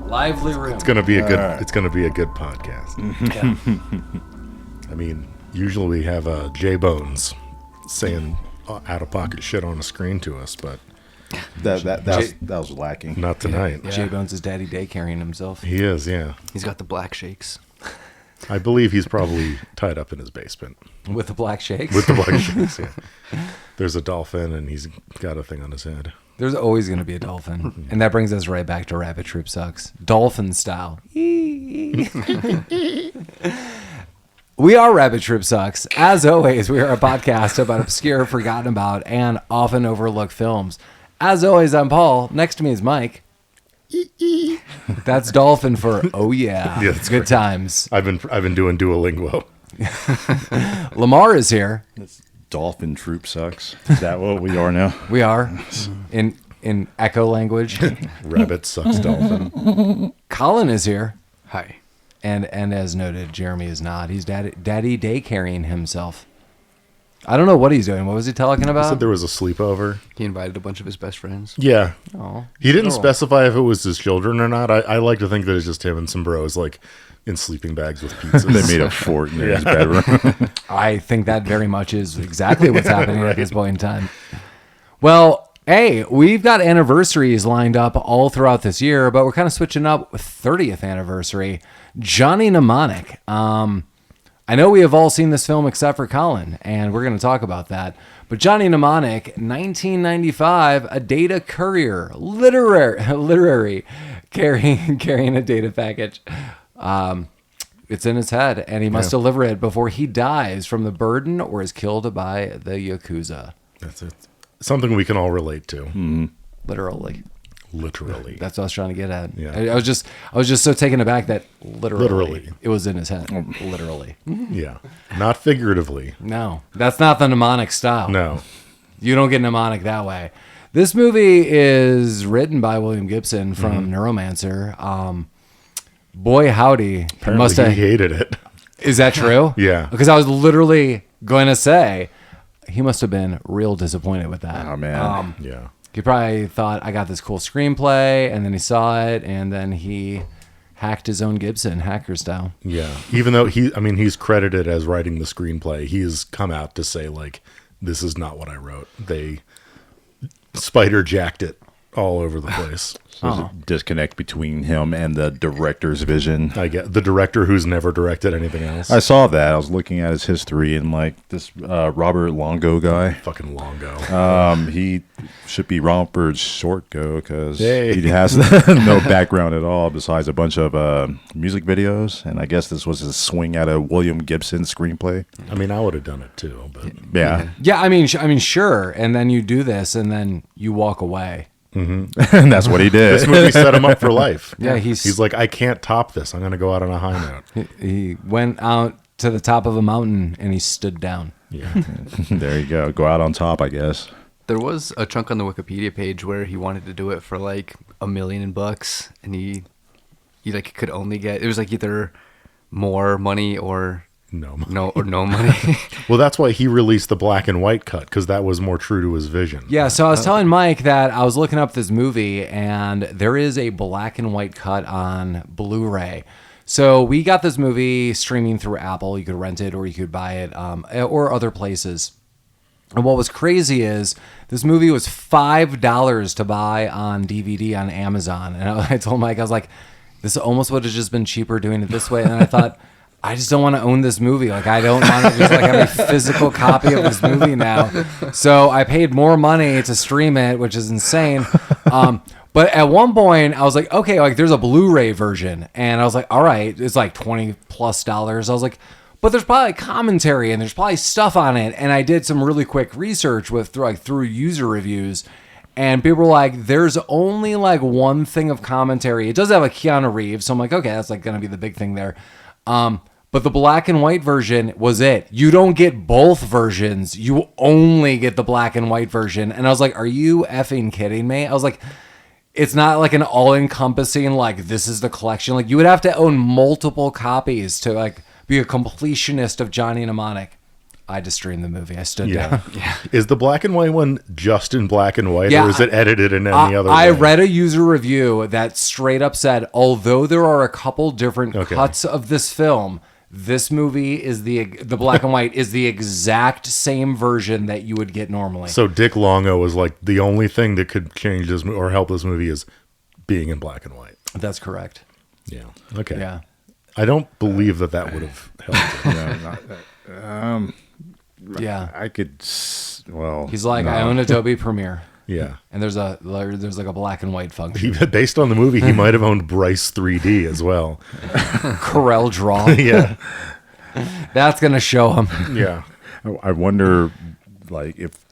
Lively room. It's gonna be a good. It's gonna be a good podcast. Yeah. I mean, usually we have J Bones saying out of pocket shit on a screen to us, but that was lacking. not tonight. Yeah. J Bones is daddy day carrying himself. He is, yeah. He's got the black shakes. I believe he's probably tied up in his basement With the black shakes. with the black shakes. Yeah. There's a dolphin, and he's got a thing on his head. There's always going to be a dolphin. And that brings us right back to Rabbit Troop Sucks. Dolphin style. We are Rabbit Troop Sucks. As always, we are a podcast about obscure, forgotten about, and often overlooked films. As always, I'm Paul. Next to me is Mike. That's Dolphin for oh yeah. Yeah, It's good times. I've been doing Duolingo. Lamar is here. Dolphin troop sucks. Is that what we are now? We are in echo language. Rabbit sucks dolphin. Collin is here. Hi. And as noted, Jeremy is not. He's daddy day carrying himself. I don't know what he's doing. What was he talking He about? said there was a sleepover. He invited a bunch of his best friends. Yeah. Oh, He didn't cool. specify if it was his children or not. I like to think that it's just him and some bros, like, in sleeping bags with pizzas. They made a fort in his bedroom. I think that very much is exactly what's happening at this point in time. Well, hey, we've got anniversaries lined up all throughout this year, but we're kind of switching up with 30th anniversary. Johnny Mnemonic. I know we have all seen this film except for Collin, and we're going to talk about that. But Johnny Mnemonic, 1995, a data courier, literary carrying a data package. It's in his head, and he must deliver it before he dies from the burden or is killed by the Yakuza. That's it. Something we can all relate to. Mm-hmm. Literally. That's what I was trying to get at. Yeah. I was just so taken aback that Literally. it was in his head. Literally. Yeah. Not figuratively. No, that's not the mnemonic style. No. You don't get mnemonic that way. This movie is written by William Gibson from Neuromancer. Boy, howdy. Apparently he hated it. Is that true? Yeah. Because I was literally going to say, he must have been real disappointed with that. Oh, man. Yeah. He probably thought, I got this cool screenplay, and then he saw it, and then he hacked his own Gibson, hacker style. Yeah. Even though he's credited as writing the screenplay, he's come out to say, like, this is not what I wrote. They spider jacked it all over the place. So there's a disconnect between him and the director's vision. I get the director who's never directed anything else. I saw that. I was looking at his history, and like this Robert Longo guy, Fucking Longo. he should be Romper's short go because Hey. he has no background at all besides a bunch of music videos. And I guess this was his swing at a William Gibson screenplay. I mean, I would have done it too, but Yeah, Yeah, I mean, sure. And then you do this, and then you walk away. and that's what he did. this movie set him up for life. Yeah, he's like, I can't top this. I'm going to go out on a high note. he went out to the top of a mountain and he stood down. Yeah. There you go. Go out on top, I guess. There was a chunk on the Wikipedia page where he wanted to do it for like $1 million, and he like could only get, it was like either more money or No. no money. Well, that's why he released the black and white cut, because that was more true to his vision. Yeah, so I was telling Mike that I was looking up this movie, and there is a black and white cut on Blu-ray. So we got this movie streaming through Apple. You could rent it or you could buy it, or other places. And what was crazy is this movie was $5 to buy on DVD on Amazon. And I told Mike, I was like, this almost would have just been cheaper doing it this way. And then I thought, I just don't want to own this movie. Like, I don't want to just like have a physical copy of this movie now. So I paid more money to stream it, which is insane. But at one point, I was like, okay, like there's a Blu-ray version, and I was like, all right, it's like $20+ I was like, but there's probably commentary and there's probably stuff on it. And I did some really quick research through user reviews, and people were like, there's only like one thing of commentary. It does have a Keanu Reeves, so I'm like, okay, that's like gonna be the big thing there. But the black and white version was it. You don't get both versions. You only get the black and white version. And I was like, are you effing kidding me? I was like, it's not like an all-encompassing, like, this is the collection. Like, you would have to own multiple copies to, like, be a completionist of Johnny Mnemonic. I just streamed the movie. I stood Yeah. down. Is the black and white one just in black and white, Yeah, or is it edited in any other I way? read a user review that straight up said, although there are a couple different cuts of this film, this movie is the black and white is the exact same version that you would get normally. So Dick Longo was like, the only thing that could change this or help this movie is being in black and white. That's correct. Yeah. Okay. Yeah. I don't believe that would have helped. Yeah. I could. Well, He's like, I own Adobe Premiere. Yeah. And there's like a black and white function. Based on the movie, he might have owned Bryce 3D as well. Corel Draw. Yeah. That's gonna show him. Yeah. I wonder, like, if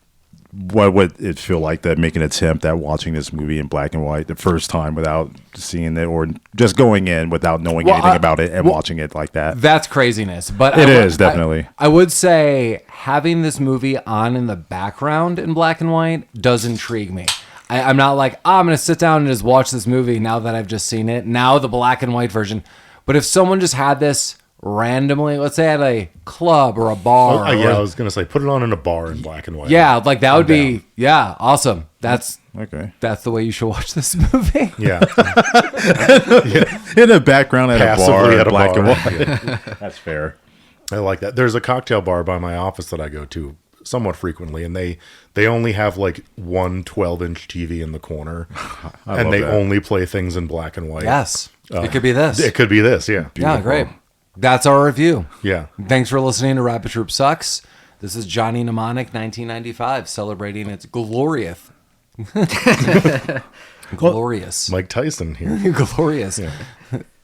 what would it feel like to make an attempt at watching this movie in black and white the first time without seeing it, or just going in without knowing anything about it and watching it like that. That's craziness. But It is, definitely. I would say having this movie on in the background in black and white does intrigue me. I'm not like, I'm going to sit down and just watch this movie now that I've just seen it. Now the black and white version. But if someone just had this randomly, let's say at a club or a bar. I was going to say, put it on in a bar in black and white. Yeah, like that would be, awesome. That's Okay. the way you should watch this movie. Yeah. In the background at Passively a bar, at a black bar. and white. That's fair. I like that. There's a cocktail bar by my office that I go to somewhat frequently, and they only have like one 12-inch TV in the corner, and love they that. only play things in black and white. Yes. It could be this. It could be this, yeah. Yeah, great. That's our review. Yeah. Thanks for listening to Rabbit Troop Sucks. This is Johnny Mnemonic, 1995, celebrating its glorious. Glorious. Mike Tyson here. Glorious.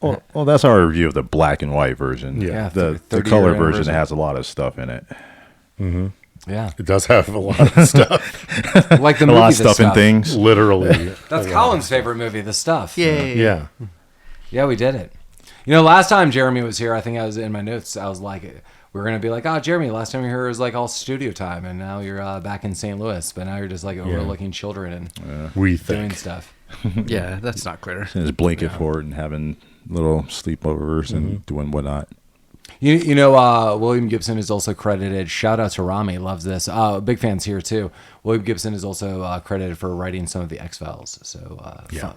Well, that's our review of the black and white version. Yeah. The 30-year color version anniversary. has a lot of stuff in it. Yeah. It does have a lot of stuff. Like the A movie lot of The stuff and things. Literally. That's Colin's favorite movie, The Stuff. Yeah. Yeah, we did it. You know, last time Jeremy was here, I think I was in my notes. I was like, we were going to be like, oh, Jeremy, last time you were here was like all studio time. And now you're back in St. Louis. But now you're just like overlooking children and We doing think. stuff. Yeah, that's not clear. And his blanket fort and having little sleepovers and doing whatnot. You know, William Gibson is also credited. Shout out to Rami, loves this. Big fans here too. William Gibson is also credited for writing some of the X-Files. So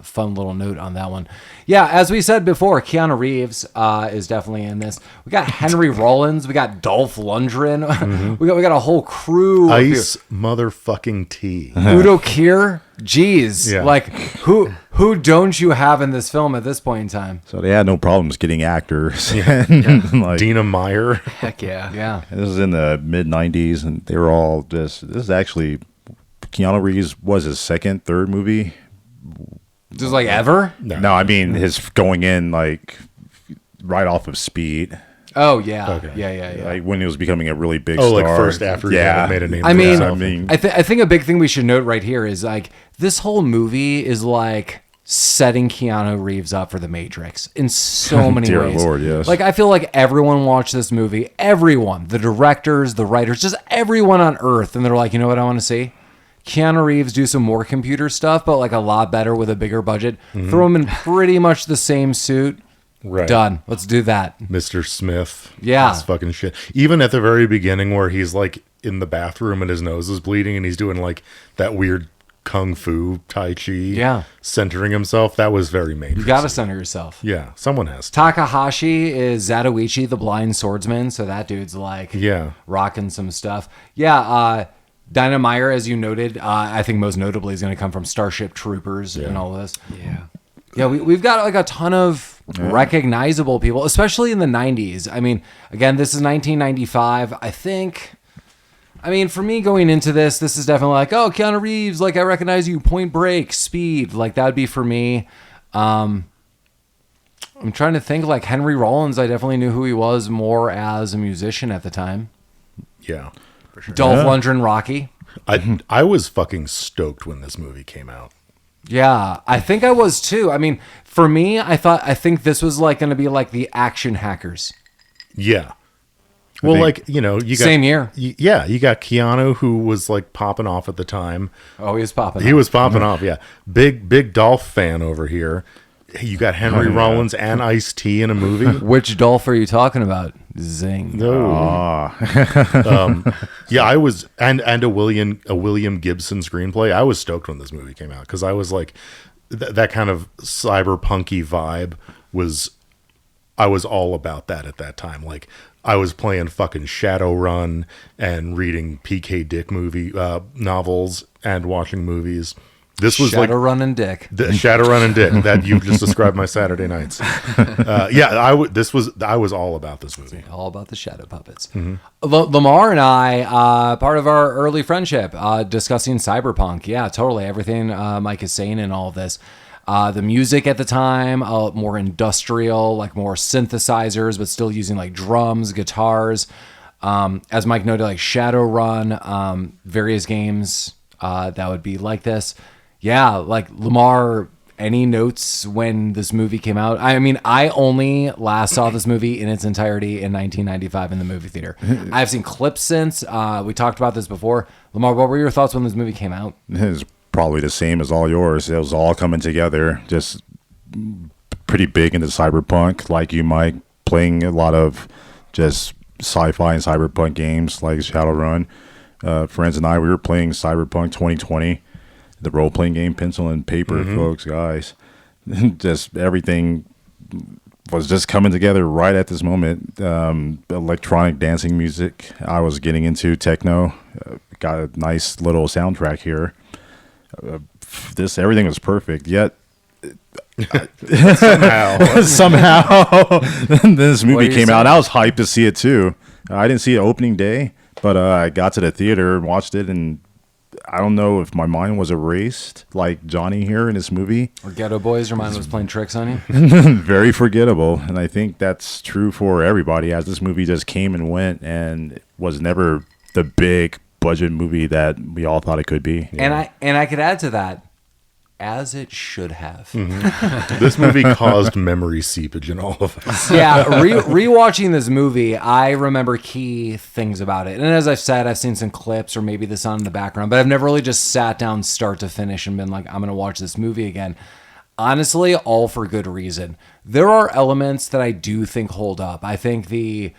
fun little note on that one. Yeah, as we said before, Keanu Reeves is definitely in this. We got Henry Rollins. We got Dolph Lundgren. we got a whole crew. Ice motherfucking tea. Udo Kier. Jeez, Yeah. like who don't you have in this film at this point in time? So they had no problems getting actors. Like, Dina Meyer. Heck yeah. Yeah. this is in the mid 90s, and they were all just. This is actually Keanu Reeves was his third movie. Just like ever? No, I mean his going in like right off of Speed, Oh yeah. Okay. Yeah. like when he was becoming a really big Oh, star. like first after he had made a name I for mean, himself. I think a big thing we should note right here is like this whole movie is like setting Keanu Reeves up for The Matrix in so many Dear ways. Lord, yes. Like I feel like everyone watched this movie, everyone, the directors, the writers, just everyone on earth, and they're like, you know what I want to see? Keanu Reeves do some more computer stuff, but like a lot better with a bigger budget. Throw him in pretty much the same suit. Right. Done. Let's do that. Mr. Smith. Yeah. That's fucking shit. Even at the very beginning where he's like in the bathroom and his nose is bleeding and he's doing like that weird kung fu tai chi. Yeah. Centering himself. That was very Matrix. You got to center yourself. Yeah. Someone has to. Takahashi is Zatoichi, the blind swordsman. So that dude's like rocking some stuff. Yeah. Dina Meyer, as you noted, I think most notably is going to come from Starship Troopers and all this. Yeah. Yeah, we've got like a ton of recognizable people, especially in the 90s. I mean, again, this is 1995. I mean, for me going into this is definitely like, oh, Keanu Reeves, like I recognize you, Point Break, Speed, like that would be for me. I'm trying to think, like Henry Rollins, I definitely knew who he was more as a musician at the time. Yeah. Dolph Lundgren, Rocky. I was fucking stoked when this movie came out. Yeah, I think I was too. I mean, for me, I think this was like going to be like the Action Hackers. Yeah. Well, like, you know, you got Same year. Yeah, you got Keanu, who was like popping off at the time. Oh, he was popping. He was popping off. Yeah, big Dolph fan over here. you got Henry Rollins and Ice-T in a movie. Which Dolph are you talking about? Zing. No. Yeah, I was, and a William Gibson screenplay. I was stoked when this movie came out because I was like, that kind of cyberpunky vibe was. I was all about that at that time. Like, I was playing fucking Shadowrun and reading PK Dick movie novels and watching movies. This was Shadowrun and Dick. Shadowrun and Dick. That you just described my Saturday nights. I was all about this movie. All about the shadow puppets. Lamar and I, part of our early friendship, discussing cyberpunk. Yeah, totally. Everything Mike is saying in all of this. The music at the time, more industrial, like more synthesizers, but still using like drums, guitars. As Mike noted, like Shadowrun, various games that would be like this. Yeah, like Lamar, any notes when this movie came out? I mean, I only last saw this movie in its entirety in 1995 in the movie theater. I've seen clips since. We talked about this before. Lamar, what were your thoughts when this movie came out? It's probably the same as all yours. It was all coming together. Just pretty big into cyberpunk, like you, Mike, playing a lot of just sci-fi and cyberpunk games like Shadowrun. Friends and I, we were playing Cyberpunk 2020, the role-playing game, pencil and paper, folks, guys. Just everything was just coming together right at this moment. Electronic dancing music. I was getting into techno. Got a nice little soundtrack here. Everything was perfect. Yet somehow this movie came out. I was hyped to see it too. I didn't see it opening day, but I got to the theater and watched it, and I don't know if my mind was erased like Johnny here in this movie. Or Ghetto Boys, your mind was playing tricks on you? Very forgettable, and I think that's true for everybody, as this movie just came and went and was never the big budget movie that we all thought it could be. Yeah. And I could add to that, as it should have. This movie caused memory seepage in all of us. Yeah, rewatching this movie, I remember key things about it. And as I've said, I've seen some clips or maybe the sound in the background, but I've never really just sat down start to finish and been like, I'm going to watch this movie again. Honestly, all for good reason. There are elements that I do think hold up. I think the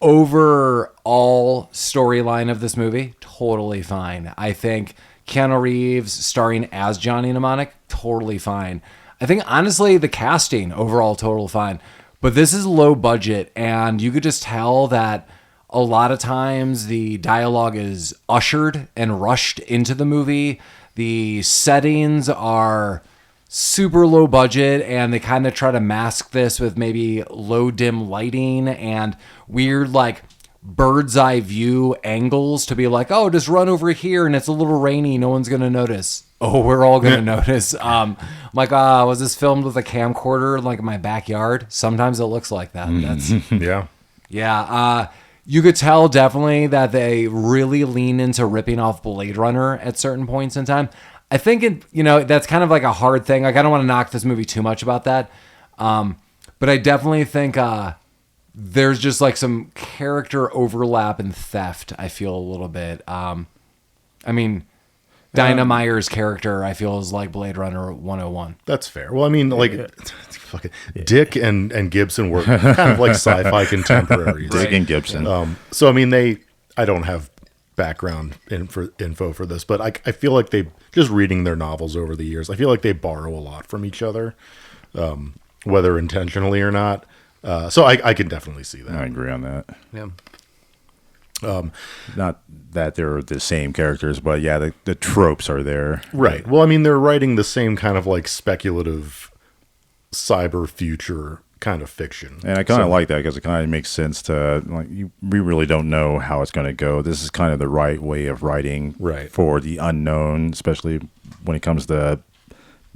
overall storyline of this movie, totally fine. I think Keanu Reeves starring as Johnny Mnemonic, totally fine. I think, honestly, the casting, overall, total fine. But this is low budget, and you could just tell that a lot of times the dialogue is ushered and rushed into the movie. The settings are super low budget, and they kind of try to mask this with maybe low dim lighting and weird, like, bird's eye view angles to be like, oh, just run over here and it's a little rainy, no one's gonna notice. Oh, we're all gonna notice. Like, was this filmed with a camcorder like in my backyard? Sometimes it looks like that. That's yeah. You could tell definitely that they really lean into ripping off Blade Runner at certain points in time. I think that's kind of like a hard thing. Like, I don't want to knock this movie too much about that, but I definitely think there's just like some character overlap and theft, I feel a little bit. I mean, Dina Meyer's character, I feel, is like Blade Runner 101. That's fair. Well, I mean, like, Dick and Gibson were kind of like sci-fi contemporaries. Dick and Gibson. So, I mean, I don't have background info for this, but I feel like they, just reading their novels over the years, I feel like they borrow a lot from each other, whether intentionally or not. So I can definitely see that. I agree on that. Yeah. Not that they're the same characters, but yeah, the tropes are there. Right. Well, I mean, they're writing the same kind of like speculative cyber future kind of fiction. And I kind of like that because it kind of makes sense to, like, we really don't know how it's going to go. This is kind of the right way of writing for the unknown, especially when it comes to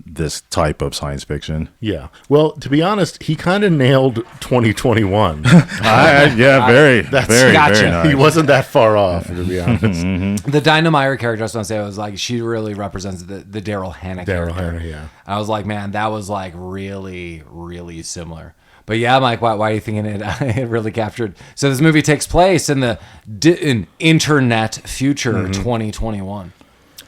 this type of science fiction. Yeah. Well, to be honest, he kind of nailed 2021. Very nice. He wasn't that far off, to be honest. The Dina Meyer character, I was going to say, was like, she really represents the Daryl Hannah character. Hannah, yeah. I was like, man, that was like really, really similar. But yeah, Mike, why are you thinking it really captured? So this movie takes place in the internet future, 2021.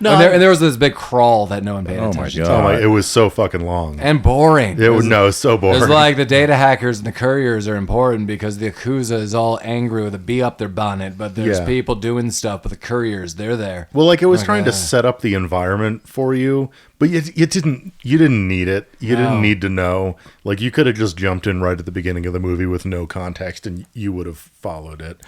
No, and there was this big crawl that no one paid Oh my attention God. to. it was so fucking long. And boring. It was so boring. It's like the data hackers and the couriers are important because the Yakuza is all angry with a bee up their bonnet, but there's Yeah. people doing stuff, but the couriers, they're there. Well, like it was Like, trying to set up the environment for you, but you didn't need it. You No. didn't need to know. Like you could have just jumped in right at the beginning of the movie with no context, and you would have followed it.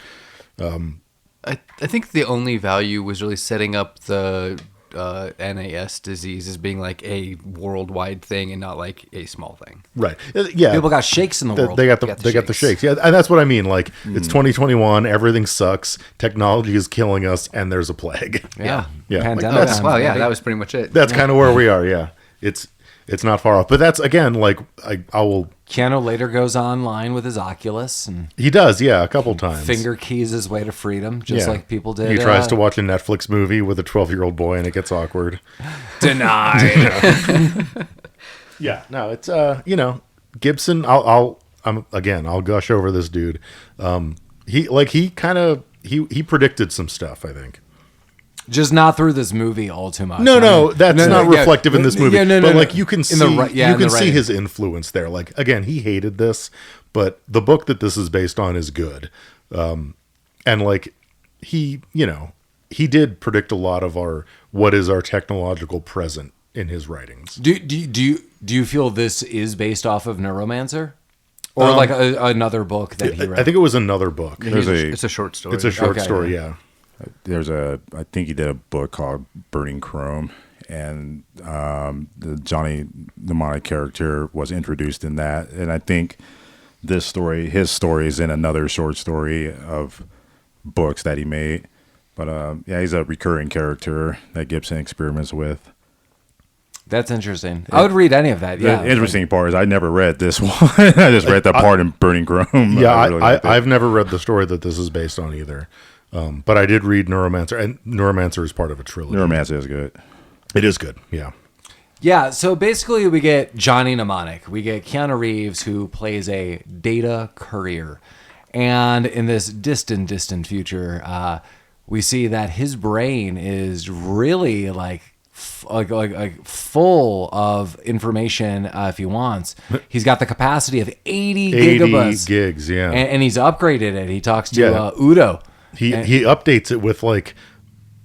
I think the only value was really setting up the NAS disease as being like a worldwide thing and not like a small thing. Right? Yeah. People got shakes in the world. They got the shakes. Yeah, and that's what I mean. Like it's 2021. Everything sucks. Technology is killing us, and there's a plague. Yeah. Yeah. Like, Pandemic that's- times, Wow, yeah, baby. that was pretty much it. That's kind of where we are. Yeah. It's not far off. But that's again like I will. Keanu later goes online with his Oculus and He does. Yeah, a couple times. finger keys his way to freedom, just Yeah. like people did. He tries to watch a Netflix movie with a 12-year-old boy, and it gets awkward. deny. Yeah, no, it's Gibson. I'll gush over this dude. He predicted some stuff, I think. Just not through this movie all too much. No, that's not yeah. reflective in this movie. Yeah, but like you can see, in the can see writing. his influence there. Like again, he hated this, but the book that this is based on is good. And like he did predict a lot of what is our technological present in his writings. Do you feel this is based off of Neuromancer, or like another book that he wrote? I think it was another book. It's a short story. It's a short Okay, story, yeah. yeah. I think he did a book called Burning Chrome, and the Johnny Mnemonic character was introduced in that. And I think his story is in another short story of books that he made. But he's a recurring character that Gibson experiments with. That's interesting. I would read any of that. Yeah. The interesting part is I never read this one. I just read that part in Burning Chrome. Yeah, really liked it. I've never read the story that this is based on either. But I did read Neuromancer, and Neuromancer is part of a trilogy. Neuromancer is good. It is good, yeah. Yeah, so basically we get Johnny Mnemonic. We get Keanu Reeves, who plays a data courier. And in this distant future, we see that his brain is really like full of information if he wants. He's got the capacity of 80 gigabytes. gigs, yeah. And he's upgraded it. He talks to Yeah. Udo. He updates it with like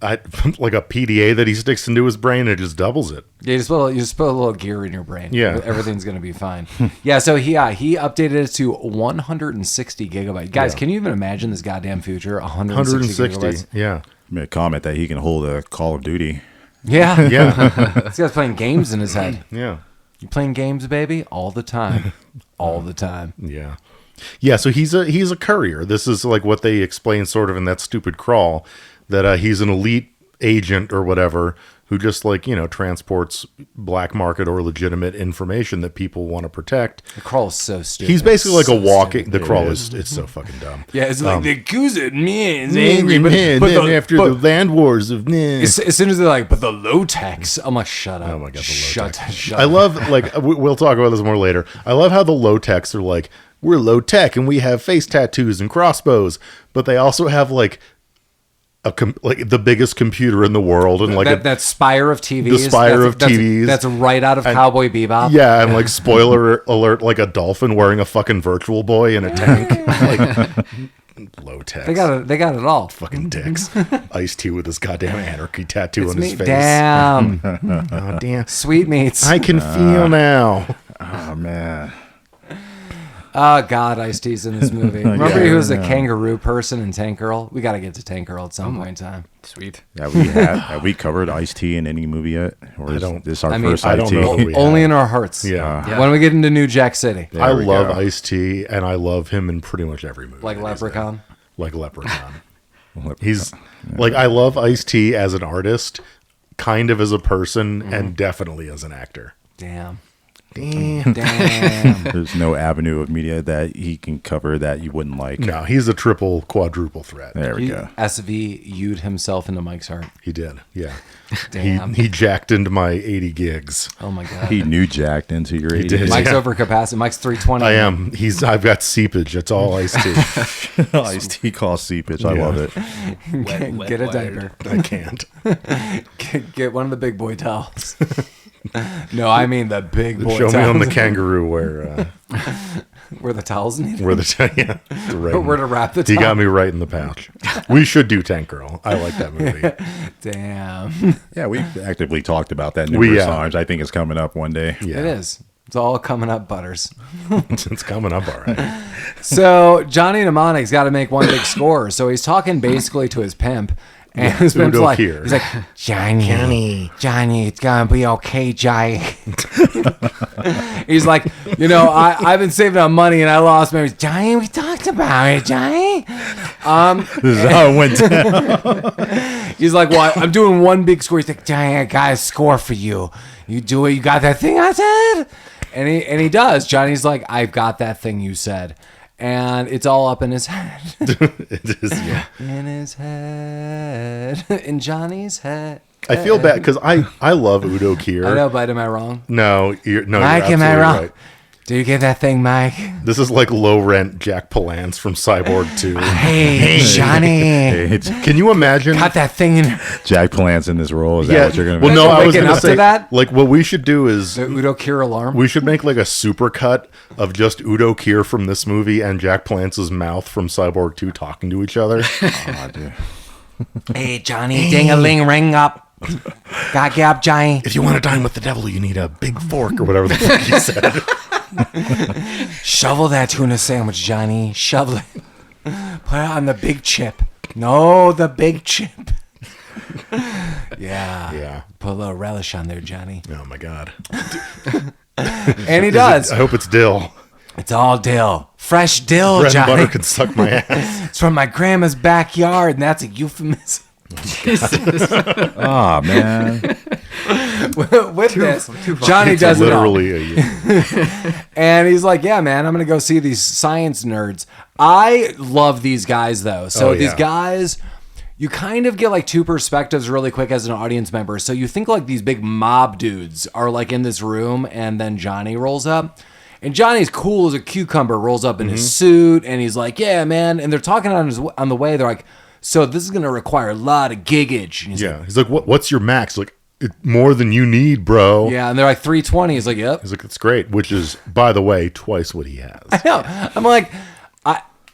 a PDA that he sticks into his brain, and it just doubles it. Yeah, you just put a little gear in your brain. Yeah. Everything's going to be fine. Yeah, so he updated it to 160 gigabytes. Guys, Yeah. can you even imagine this goddamn future? 160 gigabytes. yeah. Made a comment that he can hold a Call of Duty. Yeah. Yeah. This guy's playing games in his head. Yeah. You playing games, baby? All the time. All the time. Yeah. Yeah, so he's a courier. This is like what they explain sort of in that stupid crawl, that he's an elite agent or whatever who just like, transports black market or legitimate information that people want to protect. The crawl is so stupid. He's basically like So a walking. stupid. The crawl is it's so fucking dumb. Yeah, it's like the Yakuza man's angry, but the land wars of as soon as they're like, but the low techs, I'm like, shut up. Oh my God, the low shut tech. Shut I up. love like we'll talk about this more later. I love how the low techs are like, we're low tech and we have face tattoos and crossbows, but they also have like like the biggest computer in the world and like that spire of TVs. The spire of TVs. That's right out of Cowboy Bebop. yeah, and like spoiler alert, like a dolphin wearing a fucking Virtual Boy in a tank. Like low tech. They got it all. Fucking dicks. Ice-T with his goddamn anarchy tattoo It's on his me. face. Damn. Oh, damn. Sweetmeats. I can feel now. Oh, man. Oh, God, Ice-T's in this movie. Remember he was a kangaroo person in Tank Girl? We got to get to Tank Girl at some point in time. Sweet. Have we covered Ice-T in any movie yet? Or is don't- this our I mean, first I don't Ice-T? know if we Only have. in our hearts. Yeah. When we get into New Jack City. I we love go. Ice-T, and I love him in pretty much every movie. Like that he's in. Leprechaun. Like Leprechaun. He's like, I love Ice-T as an artist, kind of as a person, and definitely as an actor. Damn. Damn. There's no avenue of media that he can cover that you wouldn't like. No, he's a triple, quadruple threat. There we He go. SVU'd himself into Mike's heart. He did, yeah. Damn. He jacked into my 80 gigs. Oh my god. He new jacked into your 80. did. Mike's Yeah. over capacity. Mike's 320. I am. I've got seepage. It's all iced tea. Iced tea call seepage. I love it. Get a diaper. I can't. Get one of the big boy towels. No, I mean the big boy Show towels. me on the kangaroo Where the towels need. where the right Where to wrap the He towel. got me right in the pouch. We should do Tank Girl. I like that movie. Damn. Yeah, we actively talked about that numerous times. I think it's coming up one day. Yeah, It is. It's all coming up, Butters. It's coming up all right. So Johnny Mnemonic's got to make one big score. So he's talking basically to his pimp. And his pimp's Udo like, Kier. he's like, Johnny, it's gonna be okay, Johnny. He's like, I've been saving up money and I lost maybe. Johnny, we talked about it, Johnny. This is how it went down. He's like, well, I'm doing one big score. He's like, Johnny, I got a score for you. You do it. You got that thing I said? And he does. Johnny's like, I've got that thing you said. And it's all up in his head. It is. Yeah. In his head. In Johnny's head. I feel bad because I love Udo Kier. I know, but am I wrong? No, you're Mike, am I absolutely wrong? right. Do you get that thing, Mike? This is like low rent Jack Palance from Cyborg 2. Hey, Johnny. It's Can you imagine? Got that thing in Jack Palance in this role. Is that what you're going to well, be? no, I was Waking going up to to say that? like what we should do is the Udo Kier alarm. we should make like a super cut of just Udo Kier from this movie and Jack Palance's mouth from Cyborg 2 talking to each other. Oh, dude. Hey, Johnny, ding-a-ling, ring up. Got get up, Johnny. If you want to dine with the devil, you need a big fork or whatever the fuck he said. Shovel that tuna sandwich, Johnny. Shovel it. Put it on the big chip. No, the big chip. Yeah. Yeah. Put a little relish on there, Johnny. Oh my god. And he does. I hope it's dill. It's all dill. Fresh dill, Bread and Johnny. butter can suck my ass. It's from my grandma's backyard, and that's a euphemism. Oh, man. With this, Johnny does it all. Literally And he's like, yeah, man, I'm going to go see these science nerds. I love these guys, though. So Oh, these yeah. guys, you kind of get like two perspectives really quick as an audience member. So you think like these big mob dudes are like in this room, and then Johnny rolls up. And Johnny's cool as a cucumber, rolls up in his suit, and he's like, yeah, man. And they're talking on the way. They're like, so this is going to require a lot of giggage. And he's like, Yeah. He's like, what's your max? Like, more than you need, bro. yeah. And they're like, 320. He's like, yep. He's like, that's great. Which is, by the way, twice what he has. No, I'm like,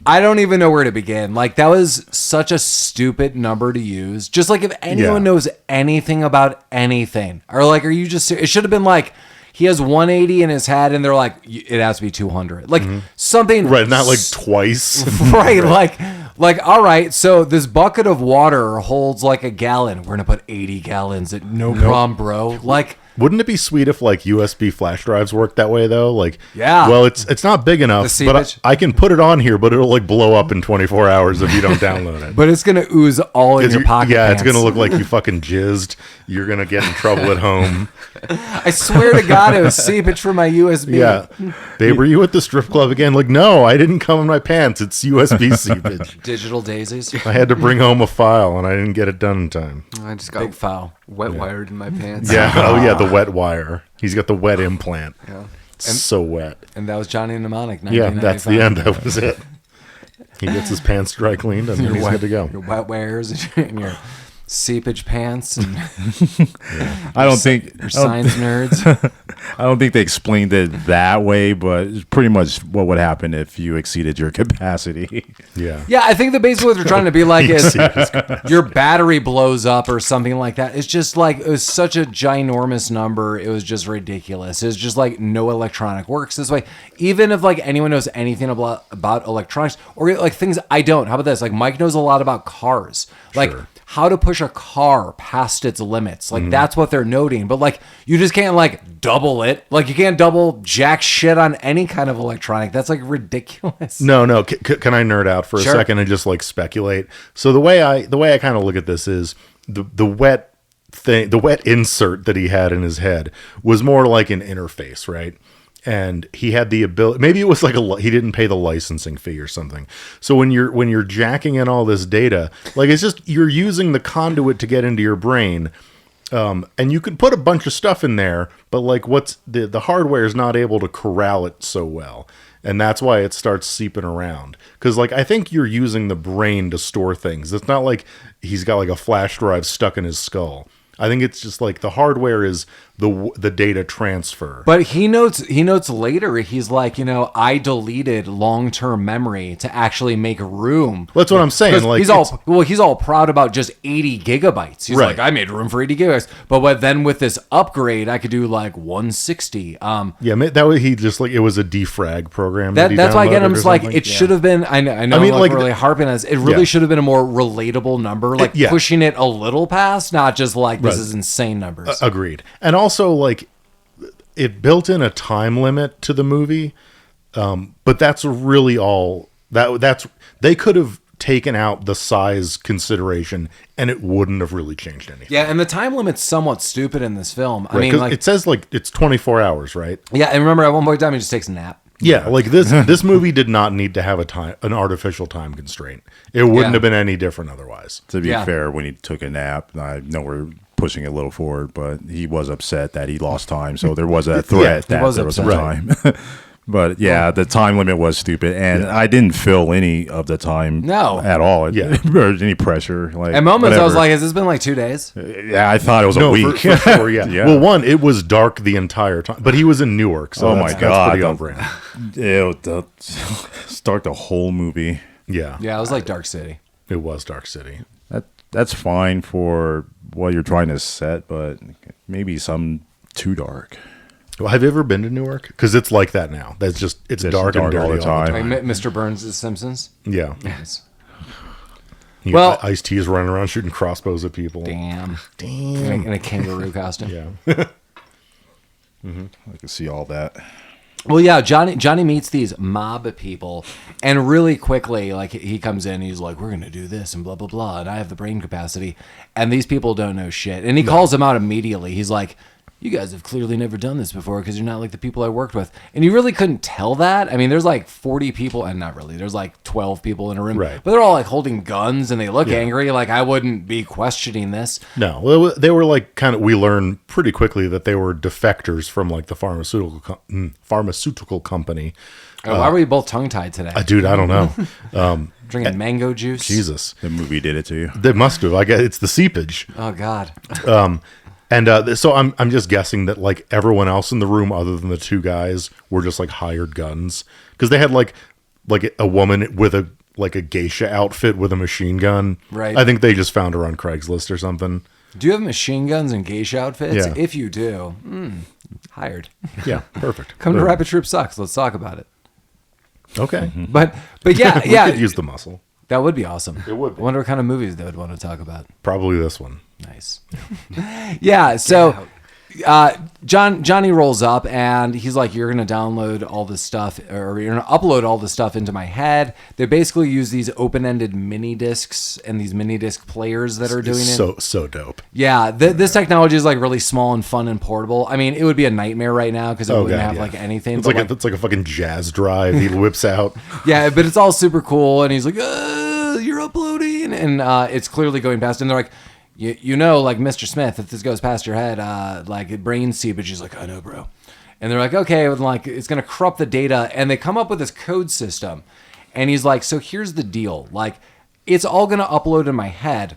I don't even know where to begin. Like, that was such a stupid number to use. Just like if anyone Yeah. knows anything about anything, or like, are you just? It should have been like he has 180 in his head, and they're like, it has to be 200. Like something, Right. Not like twice. right? Like, all right. So this bucket of water holds like a gallon. We're gonna put 80 gallons. No problem, bro. Like. Wouldn't it be sweet if like USB flash drives worked that way though? Like, Yeah. Well, it's not big enough, The but seepage. I can put it on here, but it'll like blow up in 24 hours if you don't download it. But it's gonna ooze all in 'Cause your you- pocket. yeah, it's pants. gonna look like you fucking jizzed. You're gonna get in trouble at home. I swear to God, it was seepage from my USB. Yeah, babe, were you at the strip club again? Like, no, I didn't come in my pants. It's USB seepage. Digital daisies. I had to bring home a file, and I didn't get it done in time. I just got Big foul. wet wired in my pants. Yeah. Oh yeah, the wet wire. He's got the wet implant. Yeah. So wet. And that was Johnny Mnemonic. Yeah, that's the 1995. end. That was it. He gets his pants dry cleaned, and then he's good to go. Your wet wares and your seepage pants and I don't think your science nerds. I don't think they explained it that way, but it's pretty much what would happen if you exceeded your capacity. Yeah. Yeah, I think that basically what they're trying to be like is Serious. your battery blows up or something like that. It's just like, it was such a ginormous number. It was just ridiculous. It's just like no electronic works this way. Even if like anyone knows anything about electronics or like things I don't. How about this? Like Mike knows a lot about cars. Like Sure. how to push a car past its limits. Like that's what they're noting. But like you just can't like double it. Like you can't double jack shit on any kind of electronic. That's like ridiculous. No. Can I nerd out for a Sure. second and just like speculate? So the way I kind of look at this is the wet thing, the wet insert that he had in his head was more like an interface, right? And he had the ability, maybe it was like he didn't pay the licensing fee or something. So when you're jacking in all this data, like it's just, you're using the conduit to get into your brain. And you could put a bunch of stuff in there, but like what's the hardware is not able to corral it so well. And that's why it starts seeping around. Because like, I think you're using the brain to store things. It's not like he's got like a flash drive stuck in his skull. I think it's just like the hardware is the data transfer. But he notes later, he's like, I deleted long-term memory to actually make room. That's what I'm saying. Like he's all proud about just 80 gigabytes. He's like, I made room for 80 gigabytes. But then with this upgrade, I could do like 160. Yeah, that way he just like, it was a defrag program. That's why again, I'm just like, it should have been, I know I'm like really harping on this. It really should have been a more relatable number, like pushing it a little past, not just like, this is insane numbers. Agreed. And also, like, it built in a time limit to the movie, but that's really all that's they could have taken out the size consideration and it wouldn't have really changed anything. Yeah, and the time limit's somewhat stupid in this film. Right, I mean, like, it says like it's 24 hours, right? Yeah, and remember at one point in time he just takes a nap. Yeah, like this movie did not need to have an artificial time constraint. It wouldn't have been any different otherwise. To be fair, when he took a nap, I know we're pushing it a little forward, but he was upset that he lost time. So there was a threat that there was some time. But yeah, the time limit was stupid, and I didn't feel any of the time at all. Or any pressure. Like, at moments, I was like, "Has this been like 2 days?" Yeah, I thought it was a week. For sure, yeah. Well, one, it was dark the entire time, but he was in Newark, so my God, that's pretty on brand. Start the whole movie. Yeah, it was like Dark City. It was Dark City. That's fine for what you're trying to set, but maybe some too dark. Well, have you ever been to Newark? Because it's like that now. It's dark and dirty all the time. Like Mr. Burns' Simpsons. Yeah. Yes. Well, Ice-T is running around shooting crossbows at people. Damn. In a kangaroo costume. Yeah. I can see all that. Well, yeah, Johnny meets these mob people, and really quickly, like, he comes in, and he's like, we're going to do this, and blah, blah, blah, and I have the brain capacity, and these people don't know shit. And he calls them out immediately. He's like, you guys have clearly never done this before because you're not like the people I worked with. And you really couldn't tell that. I mean, there's like 40 people, and not really, there's like 12 people in a room, right? But they're all like holding guns, and they look angry. Like, I wouldn't be questioning this. No, well, they were like we learned pretty quickly that they were defectors from like the pharmaceutical company. Why were we both tongue-tied today? Dude, I don't know. Drinking mango juice? Jesus. The movie did it to you. They must have. I guess it's the seepage. Oh, God. And so I'm just guessing that like everyone else in the room other than the two guys were just like hired guns, because they had like a woman with a geisha outfit with a machine gun. Right. I think they just found her on Craigslist or something. Do you have machine guns and geisha outfits? Yeah. If you do, hired. Yeah, perfect. Come to Rapid Troop Sucks. Let's talk about it. Okay. But yeah, we could use the muscle. That would be awesome. It would be. I wonder what kind of movies they would want to talk about. Probably this one. Nice. Yeah, so Johnny rolls up and he's like, you're going to download all this stuff, or you're going to upload all this stuff into my head. They basically use these open-ended mini discs and these mini disc players that are doing it. So dope. Yeah, this technology is like really small and fun and portable. I mean, it would be a nightmare right now because it wouldn't have like anything. It's like a fucking jazz drive he whips out. Yeah, but it's all super cool, and he's like, you're uploading, and it's clearly going past, and they're like, you know, like, Mr. Smith, if this goes past your head, like, brain seepage. He's like, I know, bro. And they're like, okay, well, like, it's going to corrupt the data. And they come up with this code system. And he's like, so here's the deal. Like, it's all going to upload in my head.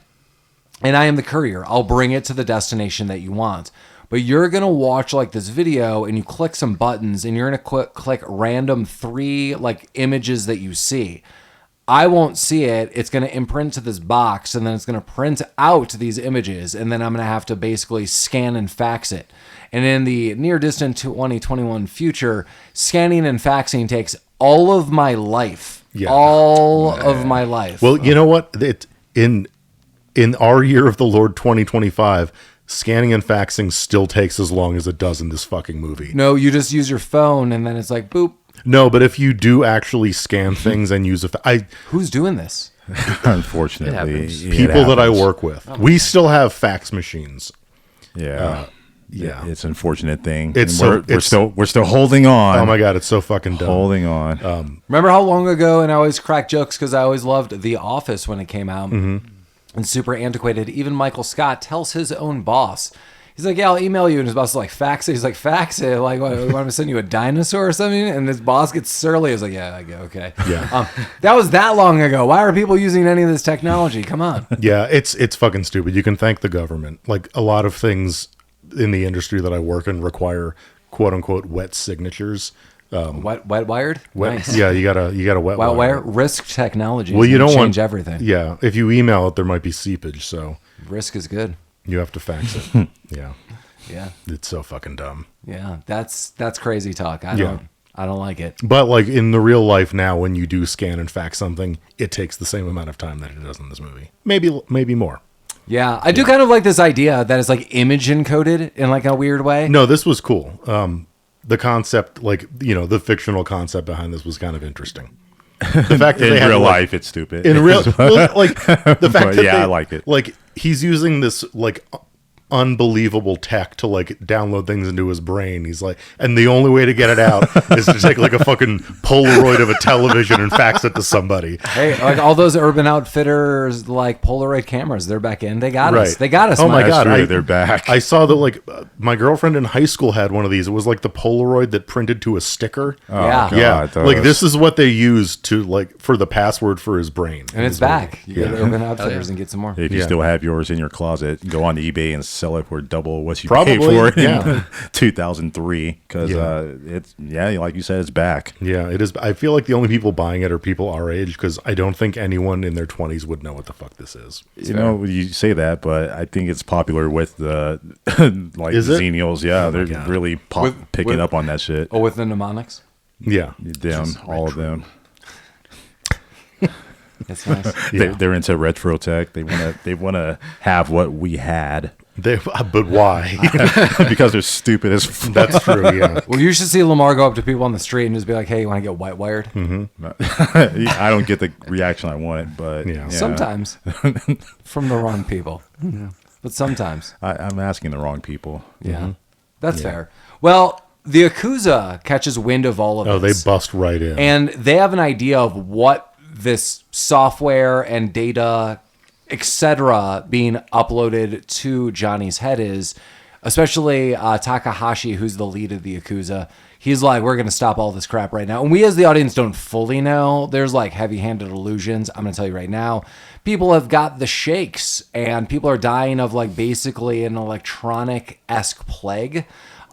And I am the courier. I'll bring it to the destination that you want. But you're going to watch, like, this video, and you click some buttons, and you're going to click random 3, like, images that you see. I won't see it. It's going to imprint to this box, and then it's going to print out these images, and then I'm going to have to basically scan and fax it. And in the near distant 2021 future, scanning and faxing takes all of my life. Yeah. All of my life. Well, you know what? In our year of the Lord 2025, scanning and faxing still takes as long as it does in this fucking movie. No, you just use your phone, and then it's like, boop. No, but if you do actually scan things and use who's doing this? Unfortunately, people that I work with, we still have fax machines. Yeah. Yeah. It's an unfortunate thing. It's And so- we're still holding on. Oh my god, it's so fucking dumb. Holding on. Remember how long ago, and I always crack jokes because I always loved The Office when it came out. Mm-hmm. And super antiquated. Even Michael Scott tells his own boss, he's like, yeah, I'll email you. And his boss is like, fax it. He's like, fax it. Like, what, you want me to send you a dinosaur or something? And his boss gets surly. He's like, yeah, I go, okay. Yeah. That was that long ago. Why are people using any of this technology? Come on. Yeah, it's fucking stupid. You can thank the government. Like a lot of things in the industry that I work in require quote unquote wet signatures. Wet wired? Wet, Nice. Yeah, you gotta wet Wet wire. wire? Risk technology. Well, you don't change want everything. Yeah, if you email it, there might be seepage, so Risk is good. you have to fax it. Yeah, Yeah. it's so fucking dumb. Yeah. That's crazy talk. I Yeah. don't like it. But like in the real life now, when you do scan and fax something, it takes the same amount of time that it does in this movie. Maybe more. Yeah, I do kind of like this idea that it's like image encoded in like a weird way. No, this was cool. The concept, like the fictional concept behind this was kind of interesting. The fact that in they had real like, life, it's stupid. in real, well, like the fact But that yeah, they, I like it. Like he's using this like unbelievable tech to like download things into his brain. He's like, and the only way to get it out is to take like a fucking Polaroid of a television and fax it to somebody. Hey, like all those Urban Outfitters like Polaroid cameras, they're back in. They got us. Right. They got us. Oh my Mike. God. True, they're back. I saw that like my girlfriend in high school had one of these. It was like the Polaroid that printed to a sticker. Oh, Yeah. God, Yeah, those- like this is what they used to like for the password for his brain. And it's back. You go to Urban Outfitters yeah. and get some more. If you Yeah. still have yours in your closet, go on eBay and sell it for double what you Probably, paid for it yeah. in 2003. Because Yeah. it's like you said, it's back. Yeah, it is. I feel like the only people buying it are people our age because I don't think anyone in their 20s would know what the fuck this is. You know, you say that, but I think it's popular with the like Is it? Xenials. Yeah, they're God. really picking with- up on that shit. Oh, with the mnemonics? Yeah, Them, all of them. It's nice. Yeah. They're into retro tech. They wanna have what we had but why? because they're stupid as fuck. That's true. Yeah, Well, you should see Lamar go up to people on the street and just be like, hey, you want to get white wired? I don't get the reaction I wanted, but Yeah. Sometimes. From the wrong people. But sometimes. I'm asking the wrong people. Yeah. That's fair. Well, the Yakuza catches wind of all of oh, they this. bust right in. And they have an idea of what this software and data, etc., being uploaded to Johnny's head is, especially Takahashi, who's the lead of the Yakuza. He's like, we're going to stop all this crap right now. And we as the audience don't fully know. There's like heavy-handed illusions. I'm going to tell you right now. People have got the shakes and people are dying of like basically an electronic-esque plague.